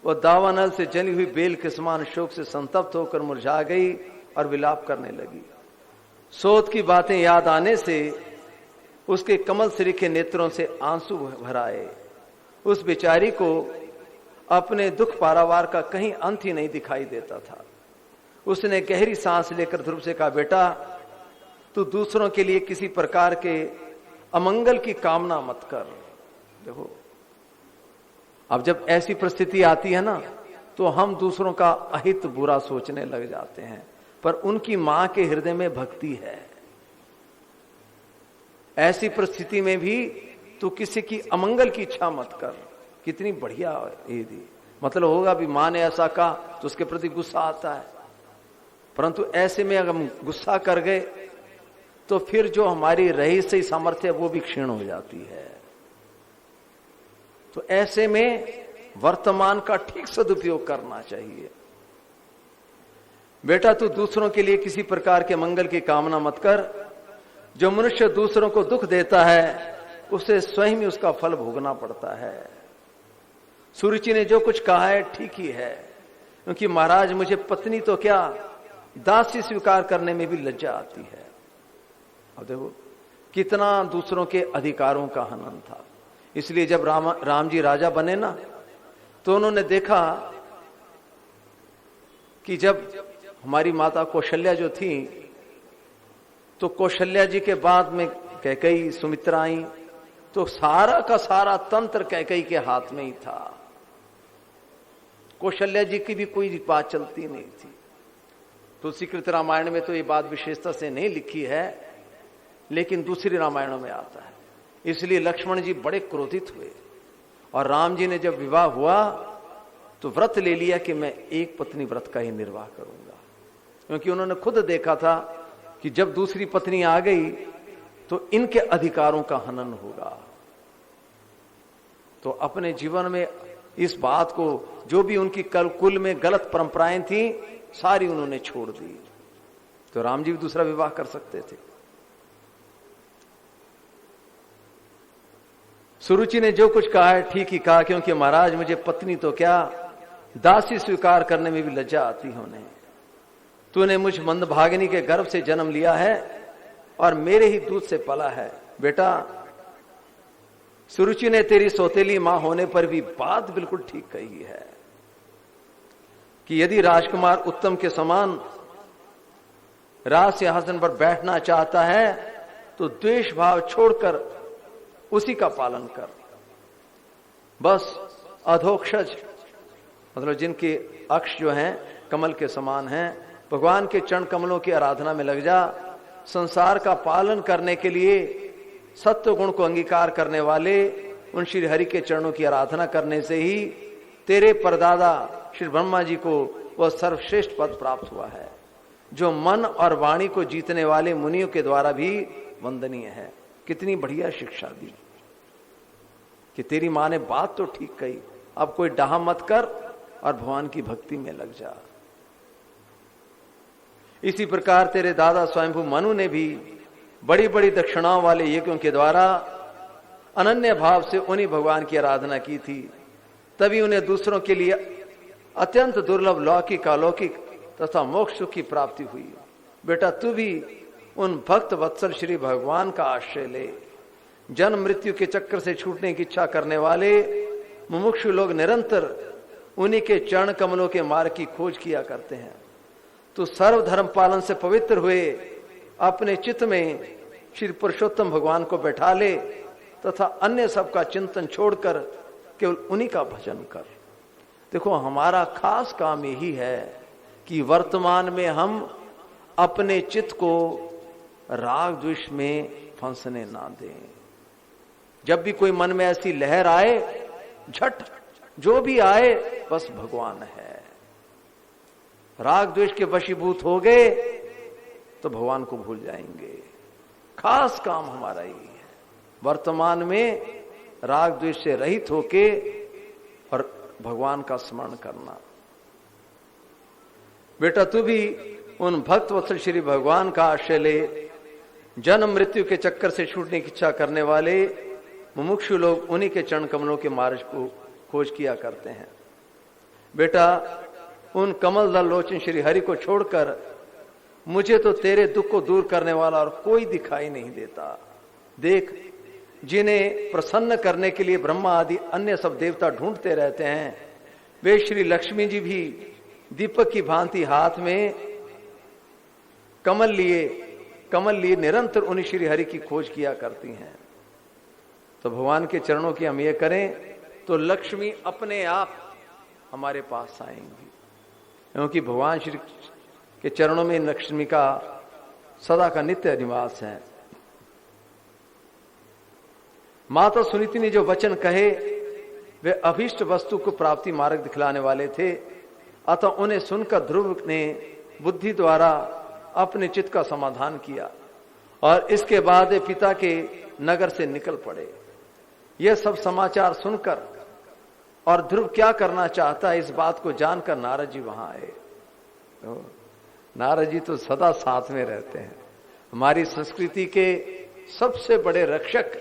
वह दावानल से जली हुई बेल के समान शोक से संतप्त होकर मुरझा गई और विलाप करने लगी। सोत की बातें याद आने से उसके कमल सरीखे नेत्रों से आंसू भर आए। उस बेचारी को अपने दुख पारावार का कहीं अंत ही नहीं दिखाई देता था। उसने गहरी सांस लेकर ध्रुव से कहा, बेटा तू दूसरों के लिए किसी प्रकार के अमंगल की कामना मत कर। देखो, अब जब ऐसी परिस्थिति आती है ना, तो हम दूसरों का अहित बुरा सोचने लग जाते हैं, पर उनकी मां के हृदय में भक्ति है। ऐसी परिस्थिति में भी तू किसी की अमंगल की इच्छा मत कर। कितनी बढ़िया ये दी। मतलब होगा भी मां ने ऐसा कहा तो उसके प्रति गुस्सा आता है, परंतु ऐसे में अगर हम गुस्सा कर गए तो फिर जो हमारी रहस्य सामर्थ्य है वो भी क्षीण हो जाती है। तो ऐसे में वर्तमान का ठीक सदुपयोग करना चाहिए। बेटा तू दूसरों के लिए किसी प्रकार के मंगल की कामना मत कर। जो मनुष्य दूसरों को दुख देता है उसे स्वयं ही उसका फल भोगना पड़ता है। सुरुचि ने जो कुछ कहा है ठीक ही है, क्योंकि महाराज मुझे पत्नी तो क्या दासी स्वीकार करने में भी लज्जा आती है। अब देखो कितना दूसरों के अधिकारों का हनन था। इसलिए जब राम जी राजा बने ना, तो उन्होंने देखा कि जब हमारी माता कौशल्या जो थी, तो कौशल्या जी के बाद में कैकेयी, सुमित्रा आई, तो सारा का सारा तंत्र कैकेयी के हाथ में ही था। कौशल्या जी की भी कोई बात चलती नहीं थी। तुलसीकृत रामायण में तो ये बात विशेषता से नहीं लिखी है, लेकिन दूसरी रामायणों में आता है। इसलिए लक्ष्मण जी बड़े क्रोधित हुए, और राम जी ने जब विवाह हुआ तो व्रत ले लिया कि मैं एक पत्नी व्रत का ही निर्वाह करूंगा, क्योंकि उन्होंने खुद देखा था कि जब दूसरी पत्नी आ गई तो इनके अधिकारों का हनन होगा। तो अपने जीवन में इस बात को, जो भी उनकी कुल में गलत परंपराएं थी, सारी उन्होंने छोड़ दी। तो राम जी भी दूसरा विवाह कर सकते थे। सुरुचि ने जो कुछ कहा है ठीक ही कहा, क्योंकि महाराज मुझे पत्नी तो क्या दासी स्वीकार करने में भी लज्जा आती है उन्हें। तूने मुझ मंदभागिनी के गर्भ से जन्म लिया है और मेरे ही दूध से पला है। बेटा सुरुचि ने तेरी सौतेली मां होने पर भी बात बिल्कुल ठीक कही है कि यदि राजकुमार उत्तम के समान राज सिंहासन पर बैठना चाहता है तो द्वेष भाव छोड़कर उसी का पालन कर। बस अधोक्षज, मतलब जिनके अक्ष जो हैं कमल के समान हैं, भगवान के चरण कमलों की आराधना में लग जा। संसार का पालन करने के लिए सत्व गुण को अंगीकार करने वाले उन श्री हरि के चरणों की आराधना करने से ही तेरे परदादा श्री ब्रह्मा जी को वह सर्वश्रेष्ठ पद प्राप्त हुआ है, जो मन और वाणी को जीतने वाले मुनियों के द्वारा भी वंदनीय है। कितनी बढ़िया शिक्षा दी कि तेरी मां ने बात तो ठीक कही, अब कोई डाह मत कर और भगवान की भक्ति में लग जा। इसी प्रकार तेरे दादा स्वयंभू मनु ने भी बड़ी बड़ी दक्षिणाओं वाले यज्ञों के द्वारा अनन्य भाव से उन्हीं भगवान की आराधना की थी, तभी उन्हें दूसरों के लिए अत्यंत दुर्लभ लौकिक अलौकिक तथा मोक्ष सुख की प्राप्ति हुई। बेटा तू भी उन भक्त वत्सल श्री भगवान का आश्रय ले। जन्म मृत्यु के चक्कर से छूटने की इच्छा करने वाले मुमुक्षु लोग निरंतर उन्हीं के चरण कमलों के मार्ग की खोज किया करते हैं। तो सर्व धर्म पालन से पवित्र हुए अपने चित्त में श्री पुरुषोत्तम भगवान को बैठा ले तथा अन्य सबका चिंतन छोड़कर केवल उन्हीं का भजन कर। देखो हमारा खास काम यही है कि वर्तमान में हम अपने चित्त को राग द्वेष में फंसने ना दें। जब भी कोई मन में ऐसी लहर आए, झट जो भी आए बस भगवान है। राग द्वेष के वशीभूत हो गए तो भगवान को भूल जाएंगे। खास काम हमारा ही है वर्तमान में राग द्वेष से रहित होके और भगवान का स्मरण करना। बेटा तू भी उन भक्त वत्सल श्री भगवान का आश्रय ले। जन्म मृत्यु के चक्कर से छूटने की इच्छा करने वाले मुमुक्षु लोग उन्हीं के चरण कमलों के मार्ग को खोज किया करते हैं। बेटा उन कमल दल लोचन श्री हरि को छोड़कर मुझे तो तेरे दुख को दूर करने वाला और कोई दिखाई नहीं देता। देख, जिन्हें प्रसन्न करने के लिए ब्रह्मा आदि अन्य सब देवता ढूंढते रहते हैं, वे श्री लक्ष्मी जी भी दीपक की भांति हाथ में कमल लिए निरंतर उन्हीं श्री हरि की खोज किया करती हैं। तो भगवान के चरणों की हम ये करें तो लक्ष्मी अपने आप हमारे पास आएंगी, क्योंकि भगवान श्री के चरणों में लक्ष्मी का सदा का नित्य निवास है। माता सुनीति ने जो वचन कहे वे अभीष्ट वस्तु को प्राप्ति मार्ग दिखलाने वाले थे, अतः उन्हें सुनकर ध्रुव ने बुद्धि द्वारा अपने चित्त का समाधान किया और इसके बाद वे पिता के नगर से निकल पड़े। यह सब समाचार सुनकर और ध्रुव क्या करना चाहता है इस बात को जानकर नारद जी वहां आए। तो नारद जी तो सदा साथ में रहते हैं। हमारी संस्कृति के सबसे बड़े रक्षक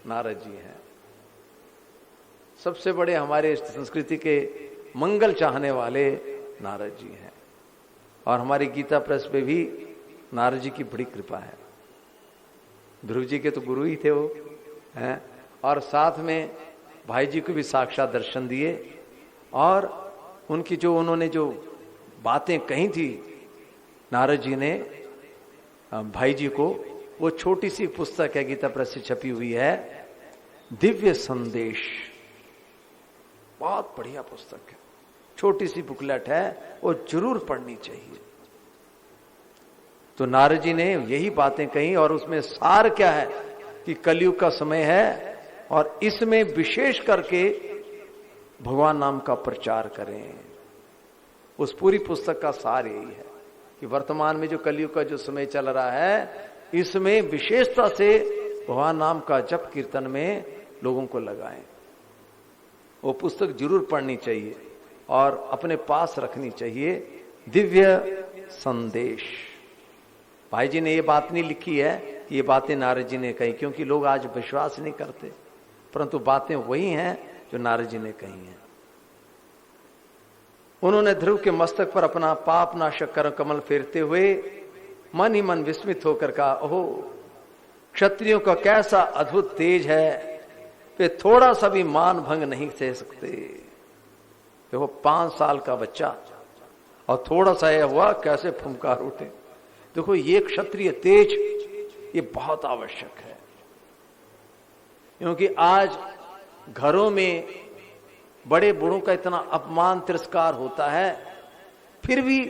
नारद जी हैं। सबसे बड़े हमारे संस्कृति के मंगल चाहने वाले नारद जी हैं। और हमारी गीता प्रेस पे भी नारद जी की बड़ी कृपा है। ध्रुव जी के तो गुरु ही थे वो हैं, और साथ में भाई जी को भी साक्षात दर्शन दिए। और उनकी जो उन्होंने जो बातें कही थी नारद जी ने भाई जी को, वो छोटी सी पुस्तक है, गीता प्रेस से छपी हुई है, दिव्य संदेश। बहुत बढ़िया पुस्तक है, छोटी सी बुकलेट है, वो जरूर पढ़नी चाहिए। तो नारद जी ने यही बातें कही और उसमें सार क्या है कि कलयुग का समय है और इसमें विशेष करके भगवान नाम का प्रचार करें। उस पूरी पुस्तक का सार यही है कि वर्तमान में जो कलयुग का जो समय चल रहा है, इसमें विशेषता से भगवान नाम का जप कीर्तन में लोगों को लगाएं। वो पुस्तक जरूर पढ़नी चाहिए और अपने पास रखनी चाहिए, दिव्य संदेश। भाई जी ने ये बात नहीं लिखी है कि ये बातें नारद जी ने कही, क्योंकि लोग आज विश्वास नहीं करते, परंतु बातें वही हैं जो नारद जी ने कही हैं। उन्होंने ध्रुव के मस्तक पर अपना पाप नाशक कर कमल फेरते हुए मन ही मन विस्मित होकर कहा, ओहो, क्षत्रियों का कैसा अद्भुत तेज है, वे थोड़ा सा भी मान भंग नहीं सह सकते। देखो 5 साल का बच्चा और थोड़ा सा यह हुआ कैसे फुंकार उठे। देखो ये क्षत्रिय तेज ये बहुत आवश्यक है, क्योंकि आज घरों में बड़े बूढ़ों का इतना अपमान तिरस्कार होता है, फिर भी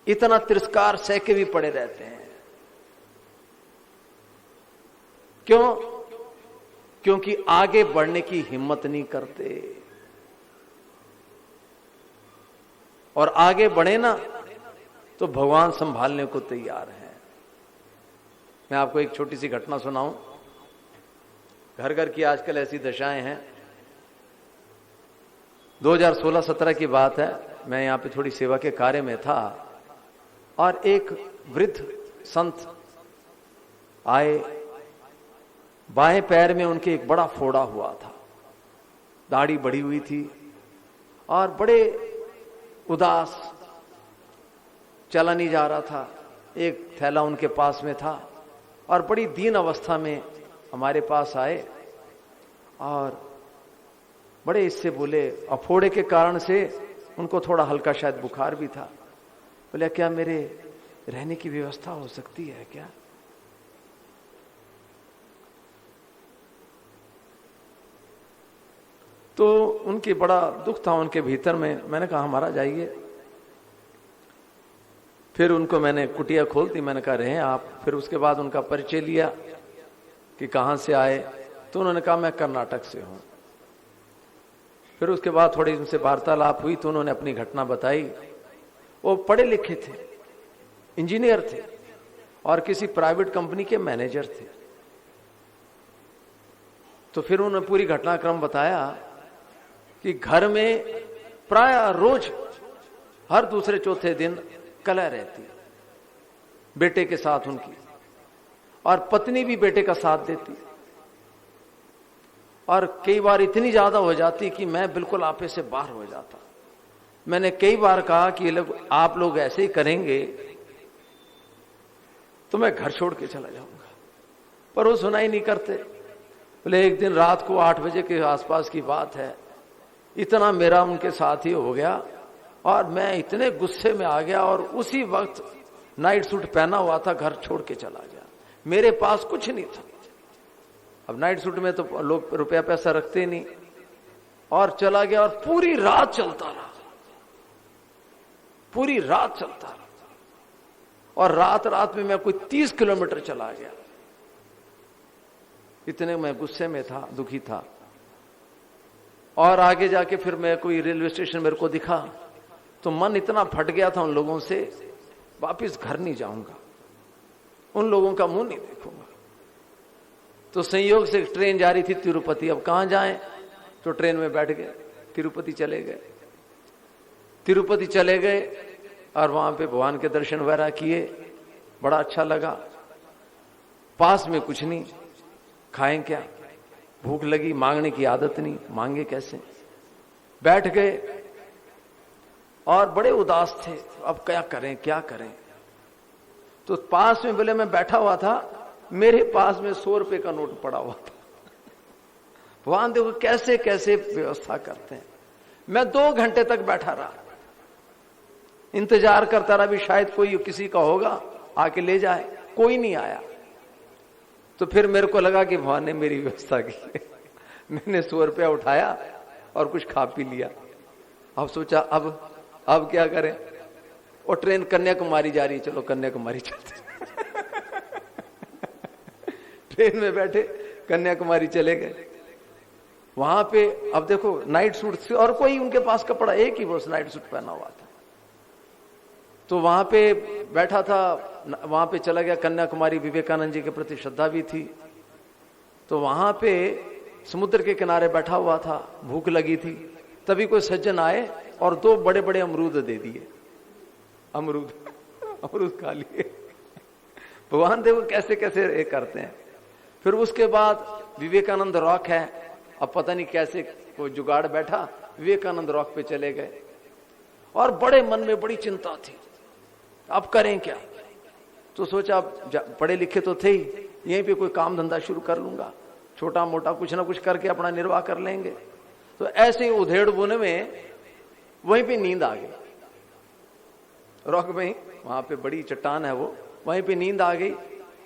इतना तिरस्कार सह के भी पड़े रहते हैं। क्यों? क्योंकि आगे बढ़ने की हिम्मत नहीं करते। और आगे बढ़े ना तो भगवान संभालने को तैयार है। मैं आपको एक छोटी सी घटना सुनाऊं। घर घर की आजकल ऐसी दशाएं हैं। 2016-17 की बात है, मैं यहां पे थोड़ी सेवा के कार्य में था और एक वृद्ध संत आए। बाएं पैर में उनके एक बड़ा फोड़ा हुआ था, दाढ़ी बढ़ी हुई थी और बड़े उदास, चला नहीं जा रहा था। एक थैला उनके पास में था और बड़ी दीन अवस्था में हमारे पास आए और बड़े इससे बोले, और फोड़े के कारण से उनको थोड़ा हल्का शायद बुखार भी था। बोले, क्या मेरे रहने की व्यवस्था हो सकती है क्या? तो उनके बड़ा दुख था उनके भीतर में। मैंने कहा हमारा जाइए। फिर उनको मैंने कुटिया खोल दी। मैंने कहा रहें आप। फिर उसके बाद उनका परिचय लिया कि कहां से आए, तो उन्होंने कहा मैं कर्नाटक से हूं। फिर उसके बाद थोड़ी उनसे वार्तालाप हुई तो उन्होंने अपनी घटना बताई। वो पढ़े लिखे थे, इंजीनियर थे और किसी प्राइवेट कंपनी के मैनेजर थे। तो फिर उन्होंने पूरी घटनाक्रम बताया कि घर में प्राय रोज हर दूसरे चौथे दिन कलह रहती, बेटे के साथ उनकी, और पत्नी भी बेटे का साथ देती, और कई बार इतनी ज्यादा हो जाती कि मैं बिल्कुल आपे से बाहर हो जाता। मैंने कई बार कहा कि आप लोग ऐसे ही करेंगे तो मैं घर छोड़ के चला जाऊंगा, पर वो सुना ही नहीं करते। बोले एक दिन रात को 8 बजे के आसपास की बात है, इतना मेरा उनके साथ ही हो गया और मैं इतने गुस्से में आ गया और उसी वक्त नाइट सूट पहना हुआ था, घर छोड़ के चला गया। मेरे पास कुछ नहीं था। अब नाइट सूट में तो लोग रुपया पैसा रखते नहीं, और चला गया और पूरी रात चलता रहा, पूरी रात चलता रहा। और रात रात में मैं कोई 30 किलोमीटर चला गया, इतने मैं गुस्से में था, दुखी था। और आगे जाके फिर मैं कोई रेलवे स्टेशन मेरे को दिखा तो मन इतना फट गया था उन लोगों से, वापिस घर नहीं जाऊंगा, उन लोगों का मुंह नहीं देखूंगा। तो संयोग से ट्रेन जा रही थी तिरुपति, अब कहां जाएं, तो ट्रेन में बैठ गए, तिरुपति चले गए। तिरुपति चले गए और वहां पे भगवान के दर्शन वगैरह किए, बड़ा अच्छा लगा। पास में कुछ नहीं, खाएं क्या, भूख लगी, मांगने की आदत नहीं, मांगे कैसे। बैठ गए और बड़े उदास थे, अब क्या करें क्या करें। तो पास में, बोले मैं बैठा हुआ था, मेरे पास में 100 रुपए का नोट पड़ा हुआ था। भगवान देखो कैसे कैसे व्यवस्था करते हैं। मैं 2 घंटे तक बैठा रहा, इंतजार करता रहा भी शायद कोई किसी का होगा आके ले जाए, कोई नहीं आया। तो फिर मेरे को लगा कि भगवान ने मेरी व्यवस्था की। मैंने 100 रुपया उठाया और कुछ खा पी लिया। अब सोचा अब क्या करें, और ट्रेन कन्याकुमारी जा रही, चलो कन्याकुमारी चलते। ट्रेन में बैठे कन्याकुमारी चले गए। वहां पे अब देखो नाइट सूट से, और कोई उनके पास कपड़ा एक ही बस नाइट सूट पहना हुआ था। तो वहां पे बैठा था, वहां पे चला गया कन्याकुमारी। विवेकानंद जी के प्रति श्रद्धा भी थी। तो वहां पे समुद्र के किनारे बैठा हुआ था, भूख लगी थी। तभी कोई सज्जन आए और 2 बड़े बड़े अमरूद दे दिए। अमरूद खा लिए। भगवान देखो कैसे कैसे ये करते हैं। फिर उसके बाद विवेकानंद रॉक है, अब पता नहीं कैसे कोई जुगाड़ बैठा, विवेकानंद रॉक पे चले गए। और बड़े मन में बड़ी चिंता थी, अब करें क्या। तो सोचा पढ़े लिखे तो थे ही, यहीं पे कोई काम धंधा शुरू कर लूंगा, छोटा मोटा कुछ ना कुछ करके अपना निर्वाह कर लेंगे। तो ऐसे ही उधेड़ बुने में वहीं पे नींद आ गई। रॉक में, वहां पे बड़ी चट्टान है वो, वहीं पे नींद आ गई।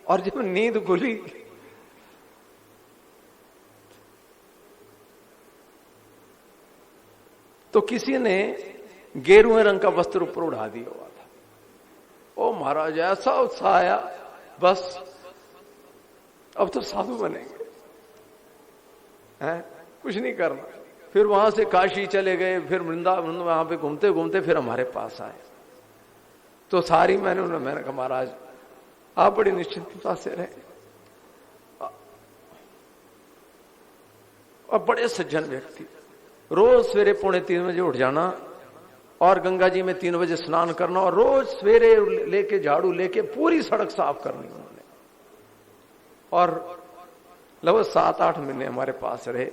और जब नींद खुली तो किसी ने गेरुए रंग का वस्त्र ऊपर उड़ा दिया हुआ था। ओ महाराज ऐसा उत्साह आया, बस अब तो साधु बनेंगे, हैं, कुछ नहीं करना। फिर वहां से काशी चले गए, फिर वृंदावन, वहां पे घूमते घूमते फिर हमारे पास आए। तो सारी मैंने कहा महाराज आप बड़ी निश्चिंतता से रहे, और बड़े सज्जन व्यक्ति। रोज सवेरे 2:45 बजे उठ जाना और गंगा जी में 3 बजे स्नान करना, और रोज सवेरे लेके झाड़ू लेके पूरी सड़क साफ करनी उन्होंने। और लगभग 7-8 महीने हमारे पास रहे।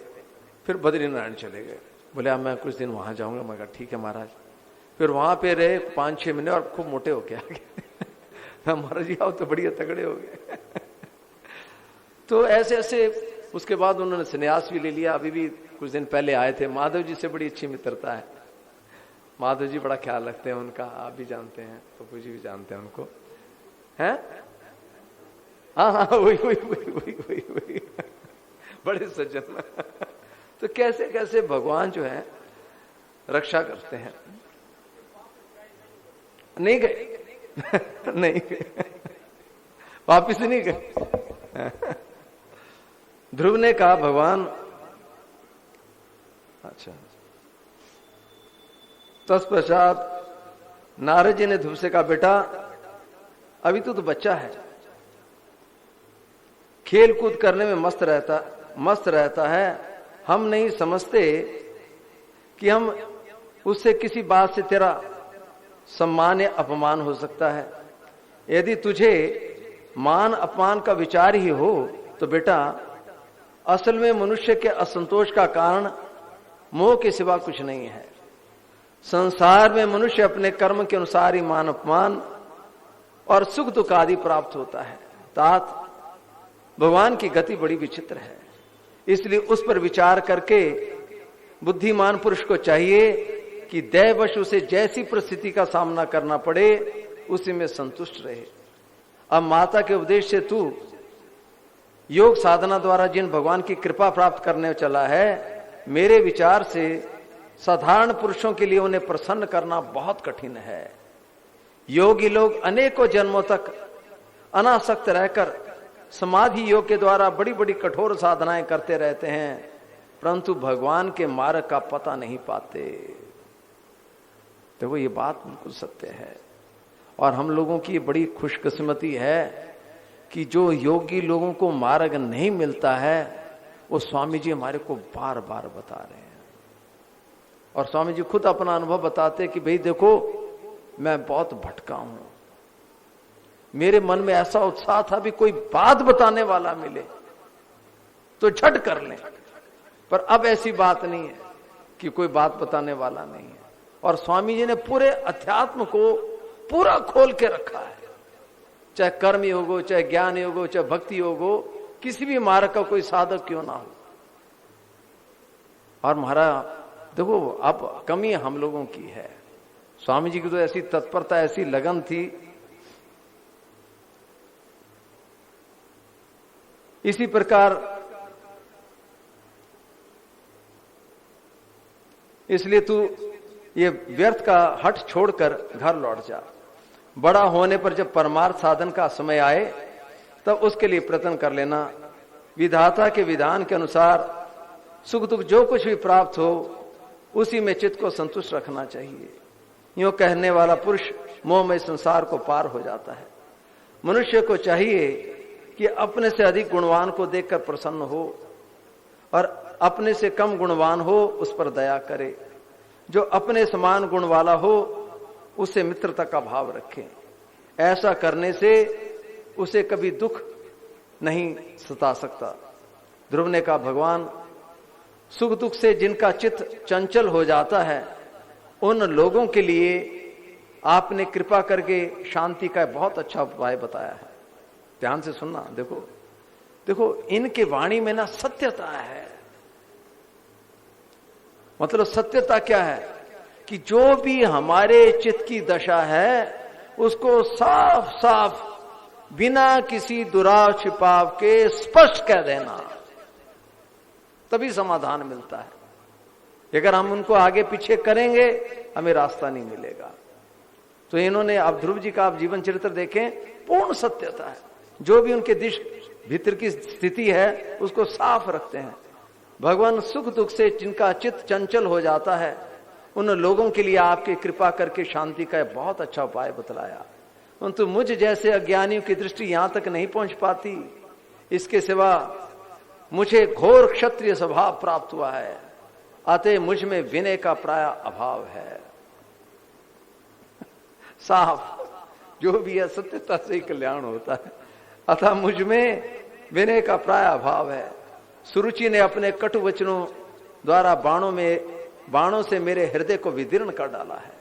फिर बद्रीनारायण चले गए। बोले अब मैं कुछ दिन वहां जाऊंगा। मैं कहा ठीक है महाराज। फिर वहां पे रहे 5-6 महीने और खूब मोटे होके आ गए। महाराज जी आप तो बढ़िया तगड़े हो गए। तो ऐसे ऐसे उसके बाद उन्होंने संन्यास भी ले लिया। अभी भी कुछ दिन पहले आए थे। माधव जी से बड़ी अच्छी मित्रता है, माधव जी बड़ा ख्याल रखते हैं उनका, आप भी जानते हैं, पप्पू जी भी जानते हैं उनको, हैं? हाँ वही बड़े सज्जन। तो कैसे कैसे भगवान जो है रक्षा करते हैं। नहीं गए नहीं गए, वापिस नहीं गए। ध्रुव ने कहा भगवान, अच्छा। तत्पश्चात नारद जी ने ध्रुव से कहा बेटा अभी तो बच्चा है, खेल कूद करने में मस्त रहता है। हम नहीं समझते कि हम उससे किसी बात से तेरा सम्मान या अपमान हो सकता है। यदि तुझे मान अपमान का विचार ही हो तो बेटा असल में मनुष्य के असंतोष का कारण मोह के सिवा कुछ नहीं है। संसार में मनुष्य अपने कर्म के अनुसार ही मान अपमान और सुख दुख आदि प्राप्त होता है। तात भगवान की गति बड़ी विचित्र है। इसलिए उस पर विचार करके बुद्धिमान पुरुष को चाहिए कि दैवश उसे जैसी परिस्थिति का सामना करना पड़े उसी में संतुष्ट रहे। अब माता के उपदेश से तू योग साधना द्वारा जिन भगवान की कृपा प्राप्त करने चला है, मेरे विचार से साधारण पुरुषों के लिए उन्हें प्रसन्न करना बहुत कठिन है। योगी लोग अनेकों जन्मों तक अनासक्त रहकर समाधि योग के द्वारा बड़ी बड़ी कठोर साधनाएं करते रहते हैं, परंतु भगवान के मार्ग का पता नहीं पाते। देखो ये बात बिल्कुल सत्य है। और हम लोगों की बड़ी खुशकिस्मती है कि जो योगी लोगों को मार्ग नहीं मिलता है वो स्वामी जी हमारे को बार बार बता रहे हैं। और स्वामी जी खुद अपना अनुभव बताते हैं कि भाई देखो मैं बहुत भटका हूं, मेरे मन में ऐसा उत्साह था भी कोई बात बताने वाला मिले तो झट कर लें, पर अब ऐसी बात नहीं है कि कोई बात बताने वाला नहीं है। और स्वामी जी ने पूरे अध्यात्म को पूरा खोल के रखा है, चाहे कर्म योग हो, चाहे ज्ञान योग हो, चाहे भक्ति योग हो, किसी भी मार्ग का कोई साधक क्यों ना हो। और महाराज देखो अब कमी हम लोगों की है। स्वामी जी की तो ऐसी तत्परता, ऐसी लगन थी। इसी प्रकार इसलिए तू ये व्यर्थ का हट छोड़कर घर लौट जा। बड़ा होने पर जब परमार्थ साधन का समय आए तब उसके लिए प्रयत्न कर लेना। विधाता के विधान के अनुसार सुख दुख जो कुछ भी प्राप्त हो उसी में चित्त को संतुष्ट रखना चाहिए। यूं कहने वाला पुरुष मोहमय संसार को पार हो जाता है। मनुष्य को चाहिए कि अपने से अधिक गुणवान को देखकर प्रसन्न हो और अपने से कम गुणवान हो उस पर दया करे। जो अपने समान गुण वाला हो उससे मित्रता का भाव रखे। ऐसा करने से उसे कभी दुख नहीं सता सकता। ध्रुव ने कहा भगवान सुख दुख से जिनका चित्त चंचल हो जाता है उन लोगों के लिए आपने कृपा करके शांति का बहुत अच्छा उपाय बताया है। ध्यान से सुनना। देखो देखो इनके वाणी में ना सत्यता है। मतलब सत्यता क्या है कि जो भी हमारे चित्त की दशा है उसको साफ साफ बिना किसी दुराव छिपाव के स्पष्ट कह देना, तभी समाधान मिलता है। अगर हम उनको आगे पीछे करेंगे हमें रास्ता नहीं मिलेगा। तो इन्होंने आप ध्रुव जी का आप जीवन चरित्र देखें, पूर्ण सत्यता है। जो भी उनके दिश भीतर की स्थिति है उसको साफ रखते हैं। भगवान सुख दुख से जिनका चित्त चंचल हो जाता है उन लोगों के लिए आपकी कृपा करके शांति का बहुत अच्छा उपाय बतलाया। परंतु मुझ जैसे अज्ञानियों की दृष्टि यहां तक नहीं पहुंच पाती। इसके सिवा मुझे घोर क्षत्रिय स्वभाव प्राप्त हुआ है, अतः मुझ में विनय का प्राय अभाव है। साफ जो भी है सत्यता से ही कल्याण होता है। अतः मुझ में विनय का प्राय अभाव है। सुरुचि ने अपने कटु वचनों द्वारा बाणों से मेरे हृदय को विदीर्ण कर डाला है,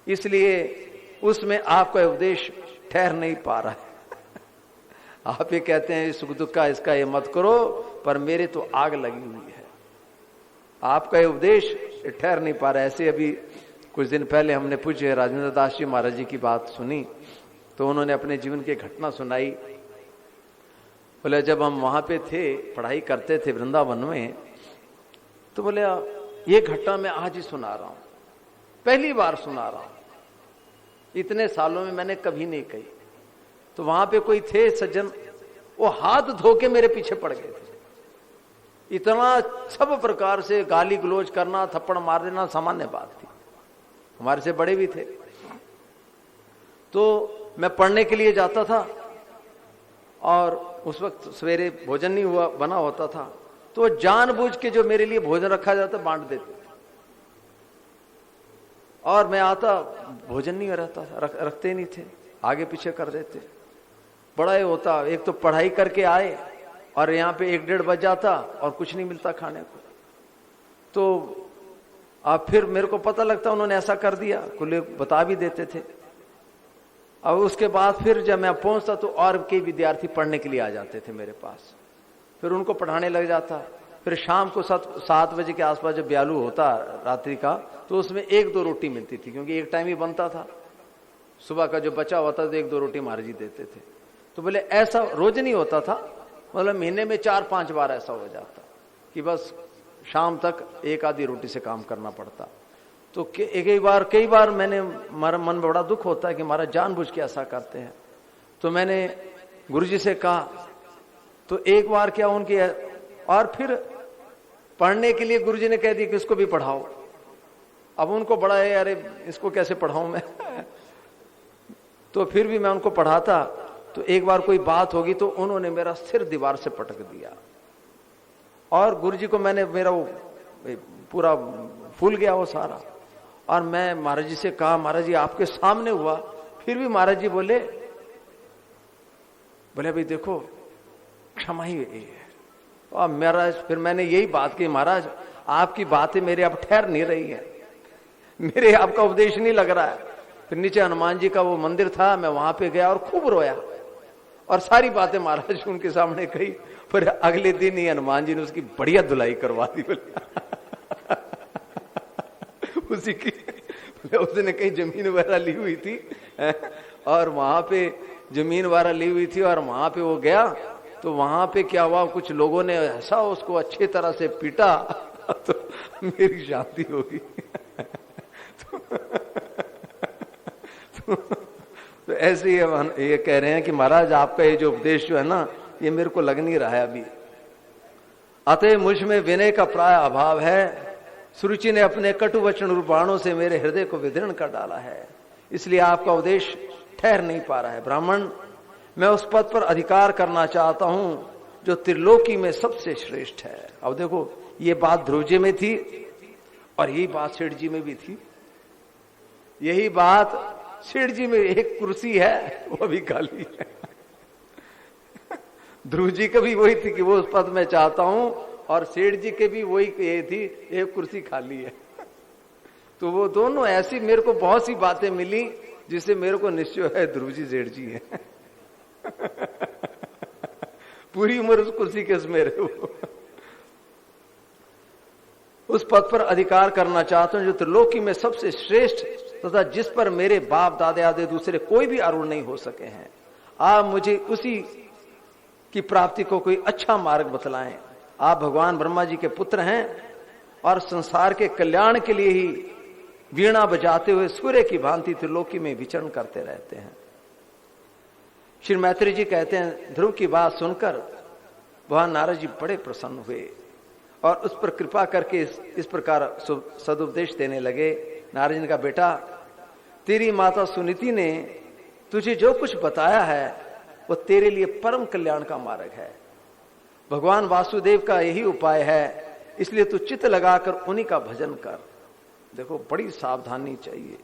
इसलिए उसमें आपका उपदेश ठहर नहीं पा रहा है। आप ये कहते हैं सुख दुख का इसका ये मत करो, पर मेरे तो आग लगी हुई है। आपका ये उपदेश ठहर नहीं पा रहा है। ऐसे अभी कुछ दिन पहले हमने पूज्य राजेंद्र दास जी महाराज जी की बात सुनी तो उन्होंने अपने जीवन की घटना सुनाई। बोले जब हम वहां पे थे, पढ़ाई करते थे वृंदावन में, तो बोले ये घटना मैं आज ही सुना रहा हूं, पहली बार सुना रहा हूं, इतने सालों में मैंने कभी नहीं कही। तो वहां पे कोई थे सज्जन, वो हाथ धो के मेरे पीछे पड़ गए थे। इतना सब प्रकार से गाली गलौज करना, थप्पड़ मार देना सामान्य बात थी। हमारे से बड़े भी थे। तो मैं पढ़ने के लिए जाता था और उस वक्त सवेरे भोजन नहीं हुआ बना होता था, तो जानबूझ के जो मेरे लिए भोजन रखा जाता बांट देते थे। और मैं आता, भोजन नहीं रहता था, रखते नहीं थे, आगे पीछे कर देते। बड़ा ही होता, एक तो पढ़ाई करके आए और यहाँ पे 1-1:30 बज जाता और कुछ नहीं मिलता खाने को। तो अब फिर मेरे को पता लगता उन्होंने ऐसा कर दिया, खुले बता भी देते थे। अब उसके बाद फिर जब मैं पहुंचता तो और कई विद्यार्थी पढ़ने के लिए आ जाते थे मेरे पास। फिर उनको पढ़ाने लग जाता। फिर शाम को 7 बजे के आसपास जब ब्यालू होता रात्रि का, तो उसमें 1-2 रोटी मिलती थी, क्योंकि एक टाइम ही बनता था। सुबह का जो बचा होता तो 1-2 रोटी महाराज जी देते थे। तो बोले ऐसा रोज नहीं होता था, मतलब महीने में 4-5 बार ऐसा हो जाता कि बस शाम तक 1 आधी रोटी से काम करना पड़ता। तो कई बार मैंने, हमारा मन में बड़ा दुख होता है कि महाराज जानबूझ के ऐसा करते हैं। तो मैंने गुरुजी से कहा, तो एक बार क्या उनकी, और फिर पढ़ने के लिए गुरुजी ने कह दिया कि इसको भी पढ़ाओ। अब उनको बड़ा है, अरे इसको कैसे पढ़ाऊं मैं तो फिर भी मैं उनको पढ़ाता। तो एक बार कोई बात होगी तो उन्होंने मेरा सिर दीवार से पटक दिया, और गुरुजी को मैंने, मेरा वो पूरा फूल गया वो सारा। और मैं महाराज जी से कहा, महाराज जी आपके सामने हुआ। फिर भी महाराज जी बोले भाई देखो क्षमा ही है। और महाराज, फिर मैंने यही बात की, महाराज आपकी बातें मेरे अब ठहर नहीं रही है, मेरे आपका उपदेश नहीं लग रहा है। फिर नीचे हनुमान जी का वो मंदिर था, मैं वहां पे गया और खूब रोया, और सारी बातें महाराज उनके सामने कही। फिर अगले दिन ही हनुमान जी ने उसकी बढ़िया धुलाई करवा दी उसी की। उसने कहीं जमीन वगैरह ली हुई थी, और वहां पे जमीन वगैरह ली हुई थी, और वहां पे वो गया। तो वहां पे क्या हुआ, कुछ लोगों ने ऐसा उसको अच्छी तरह से पीटा तो मेरी शांति होगी तो ऐसे ही ये कह रहे हैं कि महाराज आपका ये जो उपदेश जो है ना, ये मेरे को लग नहीं रहा है अभी। अतः मुझ में विनय का प्राय अभाव है। सुरुचि ने अपने कटु वचन रूप बाणों से मेरे हृदय को विदीर्ण कर डाला है, इसलिए आपका उपदेश ठहर नहीं पा रहा है। ब्राह्मण, मैं उस पद पर अधिकार करना चाहता हूं जो त्रिलोकी में सबसे श्रेष्ठ है। अब देखो, ये बात ध्रुव जी में थी, और यही बात सेठ जी में भी थी। यही बात सेठ जी में, एक कुर्सी है वो भी खाली है। ध्रुव जी का भी वही थी कि वो उस पद में चाहता हूं, और सेठ जी के भी वही ये थी, एक कुर्सी खाली है। तो वो दोनों ऐसी, मेरे को बहुत सी बातें मिली जिससे मेरे को निश्चय है ध्रुव जी सेठ जी है पूरी उम्र उस कुर्सी के उसमें रहे हो। उस पद पर अधिकार करना चाहता हूं जो त्रिलोकी में सबसे श्रेष्ठ तथा जिस पर मेरे बाप दादे आदि दूसरे कोई भी आरूढ़ नहीं हो सके हैं। आप मुझे उसी की प्राप्ति को कोई अच्छा मार्ग बतलाएं। आप भगवान ब्रह्मा जी के पुत्र हैं और संसार के कल्याण के लिए ही वीणा बजाते हुए सूर्य की भांति त्रिलोकी में विचरण करते रहते हैं। श्री मैत्री जी कहते हैं, ध्रुव की बात सुनकर भगवान नारद जी बड़े प्रसन्न हुए और उस पर कृपा करके इस प्रकार सदुपदेश देने लगे। नारद जी ने कहा, बेटा तेरी माता सुनीति ने तुझे जो कुछ बताया है वो तेरे लिए परम कल्याण का मार्ग है। भगवान वासुदेव का यही उपाय है, इसलिए तू चित्त लगाकर उन्हीं का भजन कर। देखो, बड़ी सावधानी चाहिए,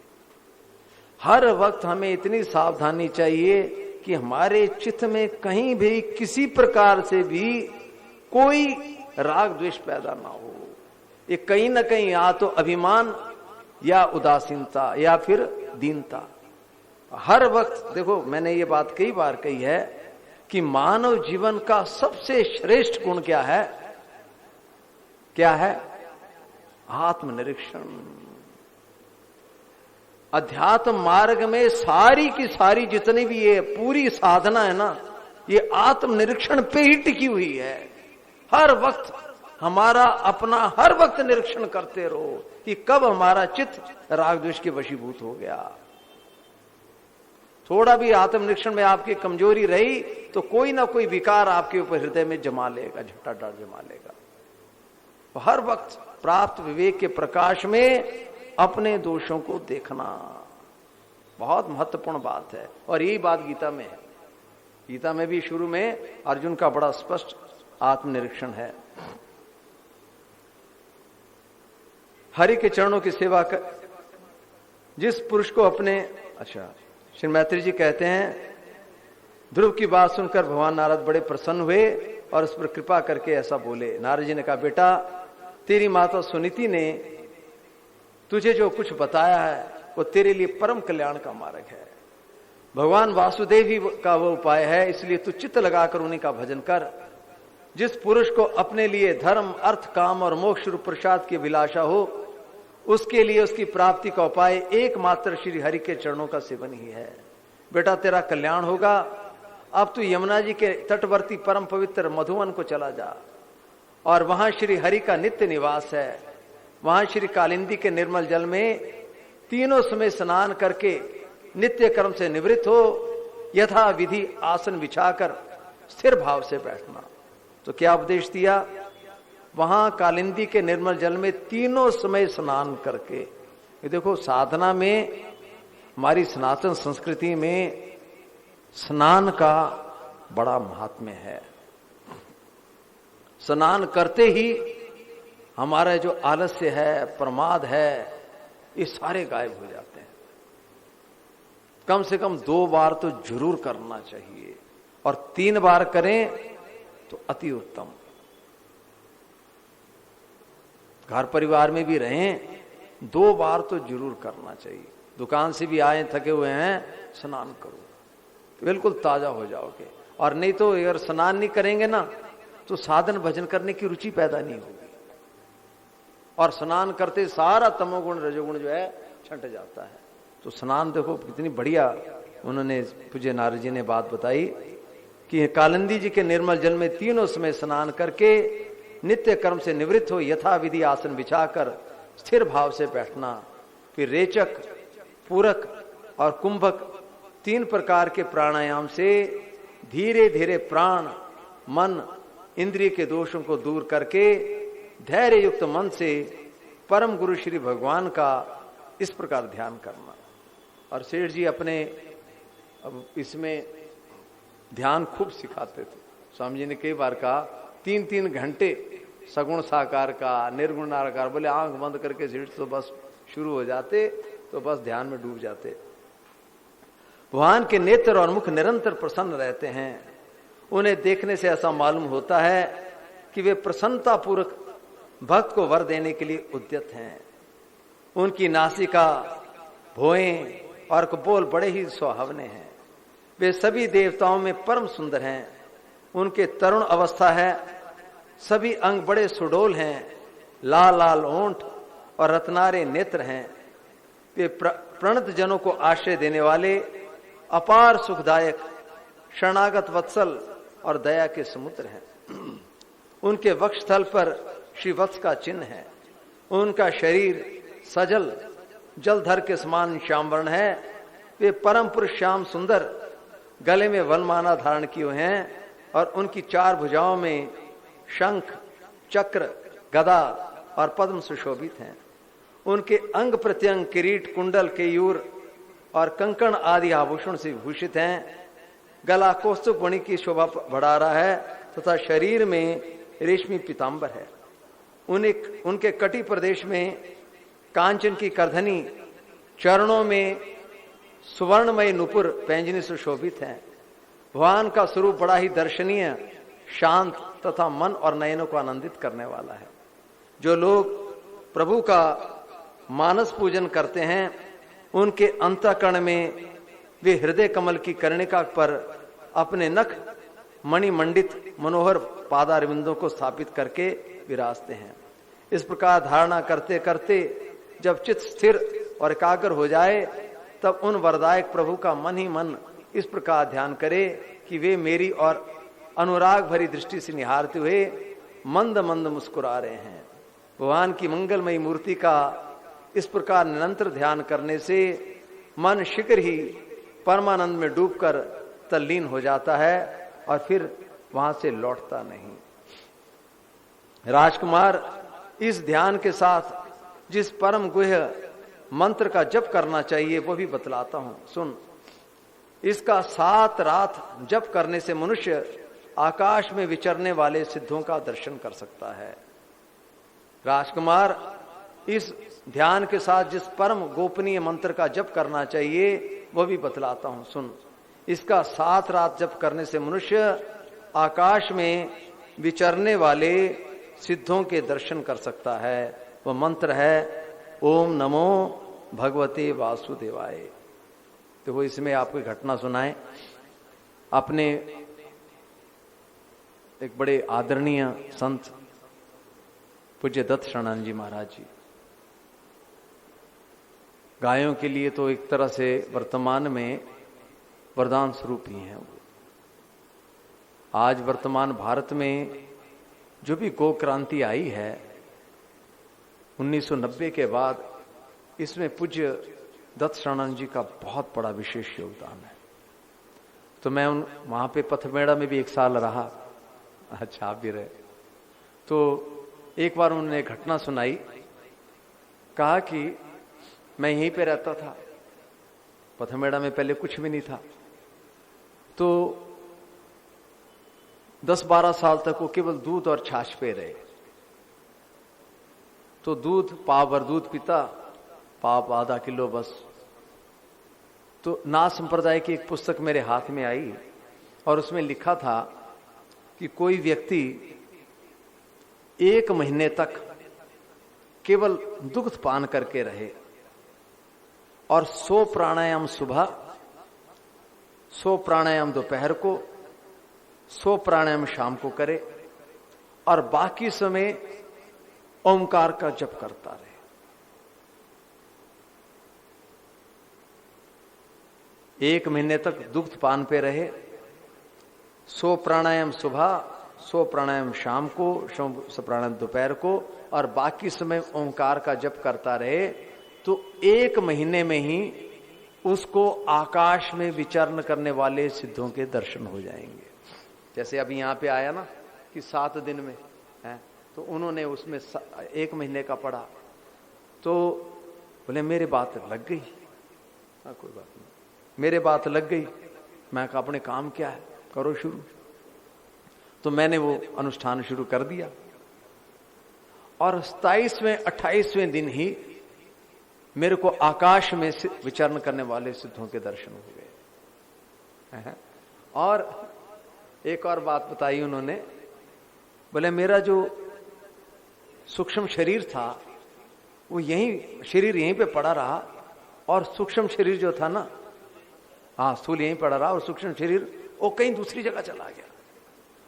हर वक्त हमें इतनी सावधानी चाहिए कि हमारे चित्त में कहीं भी किसी प्रकार से भी कोई राग द्वेष पैदा ना हो। ये कहीं ना कहीं या तो अभिमान या उदासीनता या फिर दीनता। हर वक्त देखो, मैंने ये बात कई बार कही है कि मानव जीवन का सबसे श्रेष्ठ गुण क्या है? क्या है? आत्मनिरीक्षण। अध्यात्म मार्ग में सारी की सारी जितनी भी ये पूरी साधना है ना, ये आत्मनिरीक्षण पे ही टिकी हुई है। हर वक्त हमारा अपना हर वक्त निरीक्षण करते रहो कि कब हमारा चित्त राग द्वेष के वशीभूत हो गया। थोड़ा भी आत्मनिरीक्षण में आपकी कमजोरी रही तो कोई ना कोई विकार आपके ऊपर हृदय में जमा लेगा, झटाझट जमा लेगा। तो हर वक्त प्राप्त विवेक के प्रकाश में अपने दोषों को देखना बहुत महत्वपूर्ण बात है, और यही बात गीता में है। गीता में भी शुरू में अर्जुन का बड़ा स्पष्ट आत्मनिरीक्षण है। हरि के चरणों की सेवा कर जिस पुरुष को अपने, अच्छा, श्री मैत्री जी कहते हैं, ध्रुव की बात सुनकर भगवान नारद बड़े प्रसन्न हुए और उस पर कृपा करके ऐसा बोले। नारद जी ने कहा, बेटा तेरी माता सुनीति ने तुझे जो कुछ बताया है वो तेरे लिए परम कल्याण का मार्ग है। भगवान वासुदेव ही का वो उपाय है, इसलिए तू चित्त लगाकर उन्हीं का भजन कर। जिस पुरुष को अपने लिए धर्म, अर्थ, काम और मोक्ष रूप प्रसाद की अभिलाषा हो, उसके लिए उसकी प्राप्ति का उपाय एकमात्र श्री हरि के चरणों का सेवन ही है। बेटा तेरा कल्याण होगा। अब तू यमुना जी के तटवर्ती परम पवित्र मधुवन को चला जा और वहां श्री हरि का नित्य निवास है। वहां श्री कालिंदी के निर्मल जल में तीनों समय स्नान करके नित्य कर्म से निवृत्त हो, यथा विधि आसन बिछाकर स्थिर भाव से बैठना। तो क्या उपदेश दिया? वहां कालिंदी के निर्मल जल में तीनों समय स्नान करके। ये देखो, साधना में, हमारी सनातन संस्कृति में स्नान का बड़ा महात्म्य है। स्नान करते ही हमारा जो आलस्य है, प्रमाद है, ये सारे गायब हो जाते हैं। कम से कम 2 बार तो जरूर करना चाहिए, और 3 बार करें तो अति उत्तम। घर परिवार में भी रहें, 2 बार तो जरूर करना चाहिए। दुकान से भी आए, थके हुए हैं, स्नान करो, बिल्कुल ताजा हो जाओगे। और नहीं तो अगर स्नान नहीं करेंगे ना, तो साधन भजन करने की रुचि पैदा नहीं होगी, और स्नान करते सारा तमोगुण रजोगुण जो है छंट जाता है। तो स्नान देखो कितनी बढ़िया उन्होंने पूज्य नारद जी ने बात बताई कि कालिंदी जी के निर्मल जल में तीनों समय स्नान करके नित्य कर्म से निवृत्त हो, यथा विधि आसन बिछाकर स्थिर भाव से बैठना। फिर रेचक, पूरक और कुंभक 3 प्रकार के प्राणायाम से धीरे धीरे प्राण, मन, इंद्रिय के दोषों को दूर करके धैर्य युक्त मन से परम गुरु श्री भगवान का इस प्रकार ध्यान करना। और सेठ जी अपने अब इसमें ध्यान खूब सिखाते थे। स्वामी जी ने कई बार कहा 3-3 घंटे सगुण साकार का, निर्गुण निराकार, बोले आंख बंद करके सेठ तो बस शुरू हो जाते, तो बस ध्यान में डूब जाते। भगवान के नेत्र और मुख निरंतर प्रसन्न रहते हैं। उन्हें देखने से ऐसा मालूम होता है कि वे प्रसन्नता पूर्वक भक्त को वर देने के लिए उद्यत हैं। उनकी नासिका, भौहें और कपोल बड़े ही सुहावने हैं। वे सभी देवताओं में परम सुंदर हैं। उनके तरुण अवस्था है, सभी अंग बड़े सुडोल हैं, लाल लाल ओंठ और रत्नारे नेत्र हैं। वे प्रणत जनों को आश्रय देने वाले, अपार सुखदायक, शरणागत वत्सल और दया के समुद्र हैं। उनके वक्षस्थल पर श्री वत्स का चिन्ह है। उनका शरीर सजल जलधर के समान श्याम वर्ण है। वे परम पुरुष श्याम सुंदर, गले में वनमाला धारण किए हुए हैं, और उनकी 4 भुजाओं में शंख, चक्र, गदा और पद्म सुशोभित हैं। उनके अंग प्रत्यंग किरीट, कुंडल, केयूर और कंकण आदि आभूषण से भूषित हैं। गला कौस्तुभ मणि की शोभा बढ़ा रहा है तथा शरीर में रेशमी पीतांबर है। उनके कटी प्रदेश में कांचन की करधनी, चरणों में सुवर्णमय नुपुर पैंजनी सुशोभित हैं। भगवान का स्वरूप बड़ा ही दर्शनीय, शांत तथा मन और नयनों को आनंदित करने वाला है। जो लोग प्रभु का मानस पूजन करते हैं, उनके अंतःकरण में वे हृदय कमल की कर्णिका पर अपने नख मणिमंडित मनोहर पादारविंदों को स्थापित करके विराजते हैं। इस प्रकार धारणा करते करते जब चित्त स्थिर और एकाग्र हो जाए, तब उन वरदायक प्रभु का मन ही मन इस प्रकार ध्यान करे कि वे मेरी और अनुराग भरी दृष्टि से निहारते हुए मंद मंद मुस्कुरा रहे हैं। भगवान की मंगलमयी मूर्ति का इस प्रकार निरंतर ध्यान करने से मन शीघ्र ही परमानंद में डूबकर तल्लीन हो जाता है और फिर वहां से लौटता नहीं। राजकुमार, इस ध्यान के साथ जिस परम गुह्य मंत्र का जप करना चाहिए वो भी बतलाता हूं, सुन। इसका 7 रात जप करने से मनुष्य आकाश में विचरने वाले सिद्धों का दर्शन कर सकता है। राजकुमार, इस ध्यान के साथ जिस परम गोपनीय मंत्र का जप करना चाहिए वो भी बतलाता हूं, सुन। इसका 7 रात जप करने से मनुष्य आकाश में विचरने वाले सिद्धों के दर्शन कर सकता है। वह मंत्र है ओम नमो भगवते वासुदेवाय। तो वो इसमें आपको घटना सुनाए। अपने एक बड़े आदरणीय संत पूज्य दत्त शरणानंद जी महाराज जी, गायों के लिए तो एक तरह से वर्तमान में वरदान स्वरूप ही हैं। आज वर्तमान भारत में जो भी गो क्रांति आई है 1990 के बाद, इसमें पूज्य दत्त शरणानंद जी का बहुत बड़ा विशेष योगदान है। तो मैं वहां पे पथमेड़ा में भी 1 साल रहा। अच्छा, आप भी रहे। तो एक बार उन्होंने एक घटना सुनाई, कहा कि मैं यहीं पे रहता था, पथमेड़ा में पहले कुछ भी नहीं था, तो 10-12 साल तक वो केवल दूध और छाछ पे रहे। तो दूध पाव भर दूध पीता, पाव आधा किलो बस। तो नाथ संप्रदाय की एक पुस्तक मेरे हाथ में आई और उसमें लिखा था कि कोई व्यक्ति 1 महीने तक केवल दुग्ध पान करके रहे और 100 प्राणायाम सुबह, 100 प्राणायाम दोपहर को, 100 प्राणायाम शाम को करे और बाकी समय ओंकार का जप करता रहे। 1 महीने तक दुग्ध पान पे रहे, 100 प्राणायाम सुबह, 100 प्राणायाम शाम को, 100 प्राणायाम दोपहर को और बाकी समय ओंकार का जप करता रहे, तो 1 महीने में ही उसको आकाश में विचरण करने वाले सिद्धों के दर्शन हो जाएंगे। जैसे अभी यहां पे आया ना कि 7 दिन में है, तो उन्होंने उसमें 1 महीने का पढ़ा, तो बोले मेरे बात लग गई। हाँ, कोई बात नहीं, मेरे बात लग गई। मैं कहा अपने काम क्या है, करो शुरू। तो मैंने वो अनुष्ठान शुरू कर दिया और 27वें 28वें दिन ही मेरे को आकाश में विचरण करने वाले सिद्धों के दर्शन हो गए। और एक और बात बताई उन्होंने, बोले मेरा जो सूक्ष्म शरीर था वो शरीर यहीं पे पड़ा रहा और सूक्ष्म शरीर जो था ना, हाँ, स्थूल यहीं पड़ा रहा और सूक्ष्म शरीर वो कहीं दूसरी जगह चला गया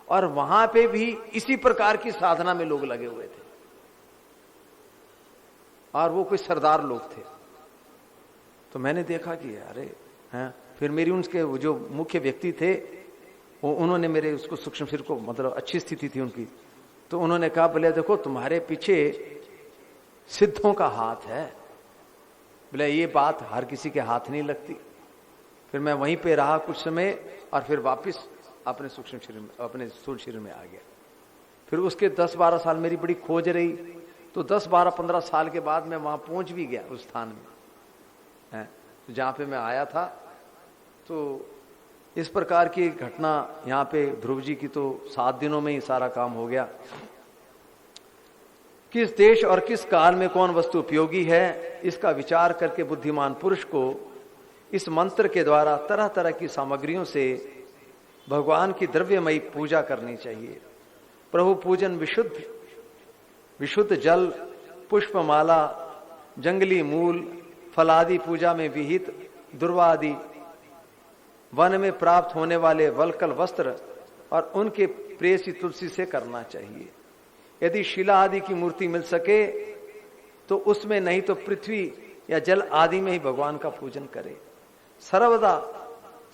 और वहां पे भी इसी प्रकार की साधना में लोग लगे हुए थे और वो कोई सरदार लोग थे। तो मैंने देखा कि अरे हैं, फिर मेरी उनके जो मुख्य व्यक्ति थे वो उन्होंने मेरे उसको सूक्ष्म शरीर को, मतलब अच्छी स्थिति थी उनकी, तो उन्होंने कहा बोले देखो तुम्हारे पीछे सिद्धों का हाथ है। बोले ये बात हर किसी के हाथ नहीं लगती। फिर मैं वहीं पे रहा कुछ समय और फिर वापस अपने सूक्ष्म शरीर में, अपने स्थूल शरीर में आ गया। फिर उसके 10-12 साल मेरी बड़ी खोज रही, तो 10-12-15 साल के बाद मैं वहां पहुंच भी गया उस स्थान में जहां पे मैं आया था। तो इस प्रकार की घटना यहाँ पे ध्रुव जी की तो 7 दिनों में ही सारा काम हो गया। किस देश और किस काल में कौन वस्तु उपयोगी है, इसका विचार करके बुद्धिमान पुरुष को इस मंत्र के द्वारा तरह तरह की सामग्रियों से भगवान की द्रव्यमयी पूजा करनी चाहिए। प्रभु पूजन विशुद्ध जल, पुष्पमाला, जंगली मूल, फलादि पूजा में विहित दुर्वादि, वन में प्राप्त होने वाले वलकल वस्त्र और उनके प्रेसी तुलसी से करना चाहिए। यदि शिला आदि की मूर्ति मिल सके तो उसमें, नहीं तो पृथ्वी या जल आदि में ही भगवान का पूजन करे। सर्वदा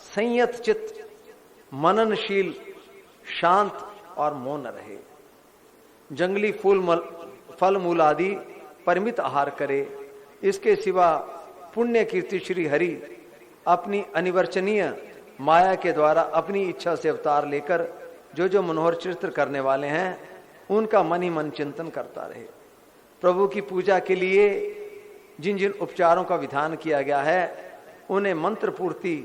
संयत चित्त, मननशील, शांत और मौन रहे। जंगली फल मूल आदि परिमित आहार करे। इसके सिवा पुण्य कीर्ति श्री हरि अपनी अनिवर्चनीय माया के द्वारा अपनी इच्छा से अवतार लेकर जो मनोहर चरित्र करने वाले हैं उनका मन ही मन चिंतन करता रहे। प्रभु की पूजा के लिए जिन जिन उपचारों का विधान किया गया है उन्हें मंत्र पूर्ति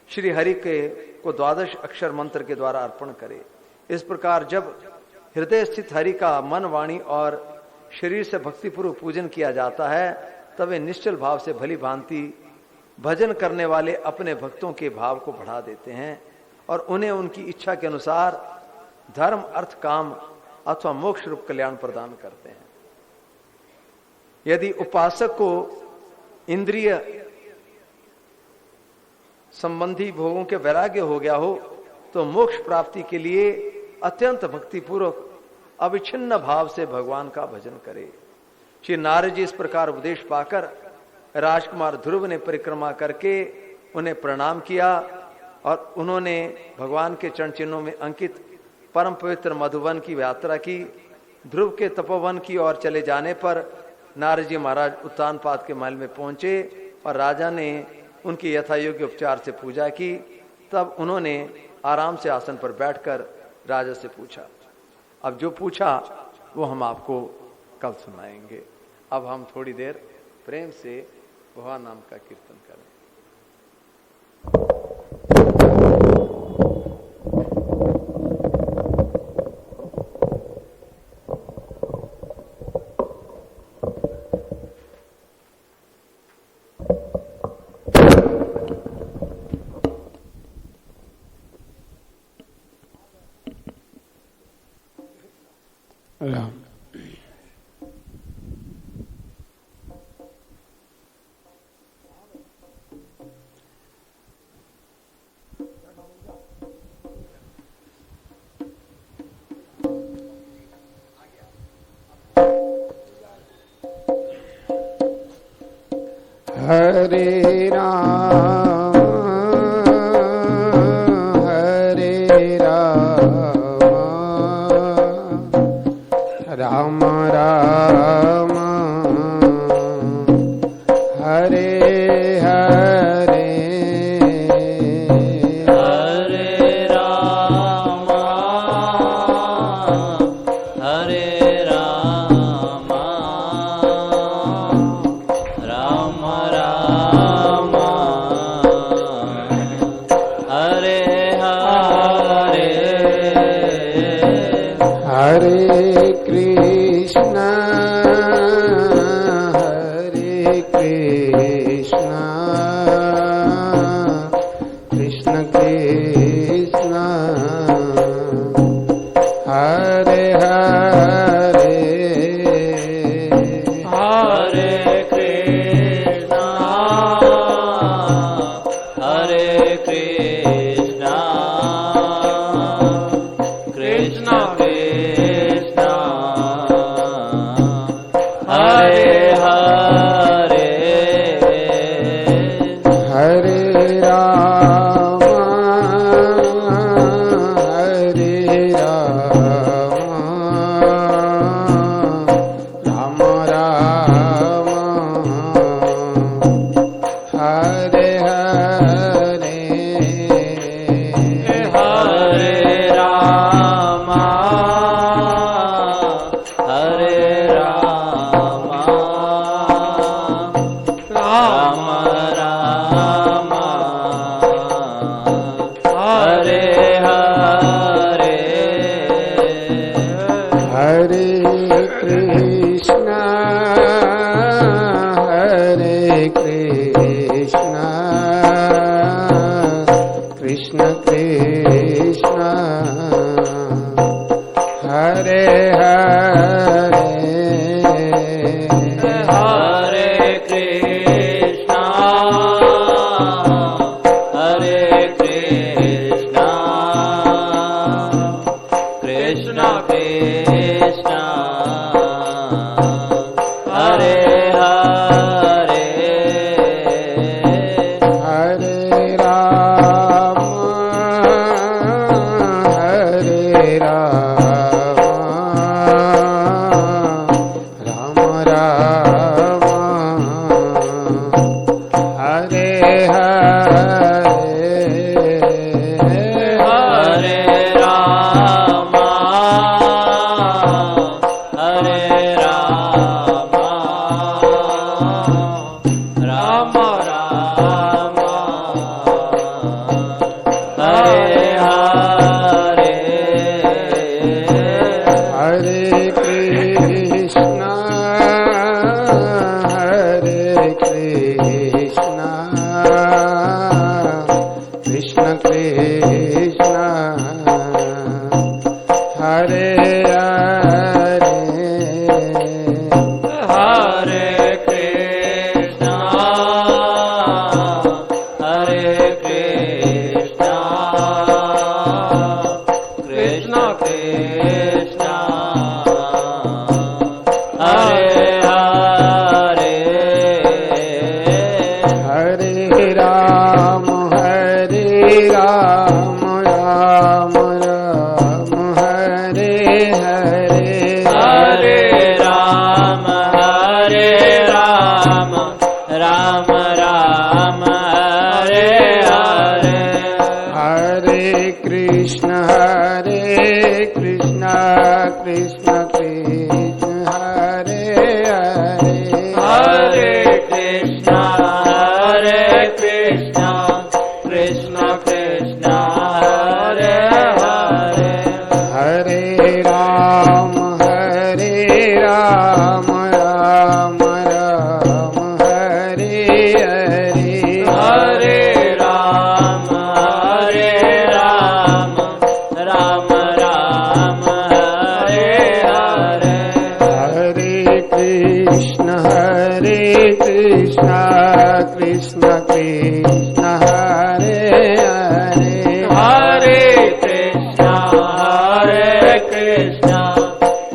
श्री हरि को 12 अक्षर मंत्र के द्वारा अर्पण करे। इस प्रकार जब हृदय स्थित हरि का मन, वाणी और शरीर से भक्तिपूर्वक पूजन किया जाता है तब वे निश्चल भाव से भली भांति भजन करने वाले अपने भक्तों के भाव को बढ़ा देते हैं और उन्हें उनकी इच्छा के अनुसार धर्म, अर्थ, काम अथवा मोक्ष रूप कल्याण प्रदान करते हैं। यदि उपासक को इंद्रिय संबंधी भोगों के वैराग्य हो गया हो तो मोक्ष प्राप्ति के लिए अत्यंत भक्तिपूर्वक अविच्छिन्न भाव से भगवान का भजन करे। श्री नारद जी इस प्रकार उपदेश पाकर राजकुमार ध्रुव ने परिक्रमा करके उन्हें प्रणाम किया और उन्होंने भगवान के चरण चिन्हों में अंकित परम पवित्र मधुवन की यात्रा की। ध्रुव के तपोवन की ओर चले जाने पर नारद जी महाराज उत्तानपाद के महल में पहुंचे और राजा ने उनकी यथायोग्य उपचार से पूजा की। तब उन्होंने आराम से आसन पर बैठकर राजा से पूछा। अब जो पूछा वो हम आपको कल सुनाएंगे। अब हम थोड़ी देर प्रेम से भगवान नाम का कीर्तन करें। राम हरे राम हरे राम राम राम हरे हरे हरे राम हरे राम राम राम हरे हरे हरे कृष्ण कृष्ण कृष्ण हरे हरे हरे कृष्ण कृष्ण कृष्ण हरे हरे हरे राम राम राम हरे हरे हरे राम हरे राम राम राम हरे हरे हरे कृष्ण कृष्ण कृष्ण हरे हरे हरे कृष्ण कृष्ण कृष्ण हरे हरे हरे राम राम राम हरे हरे हरे राम हरे Ram Ram Ram Hare Hare Hare Krishna Krishna Krishna Hare Hare Hare Krishna Krishna Krishna Hare Krishna, Krishna Krishna, Hare Hare, Hare Ram, Ram Ram, Hare Hare. Hare Ram, Ram Ram, Hare Hare, Hare Krishna, Krishna Krishna, Hare Hare. Hare Krishna,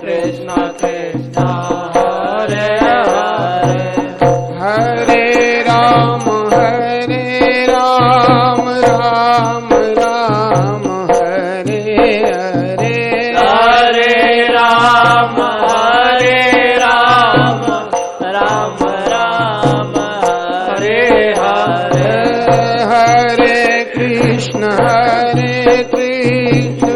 Krishna Krishna, Hare Hare, Hare Ram, Ram Ram, Hare Hare. Hare Ram, Ram Ram, Hare Hare, Hare Krishna, Krishna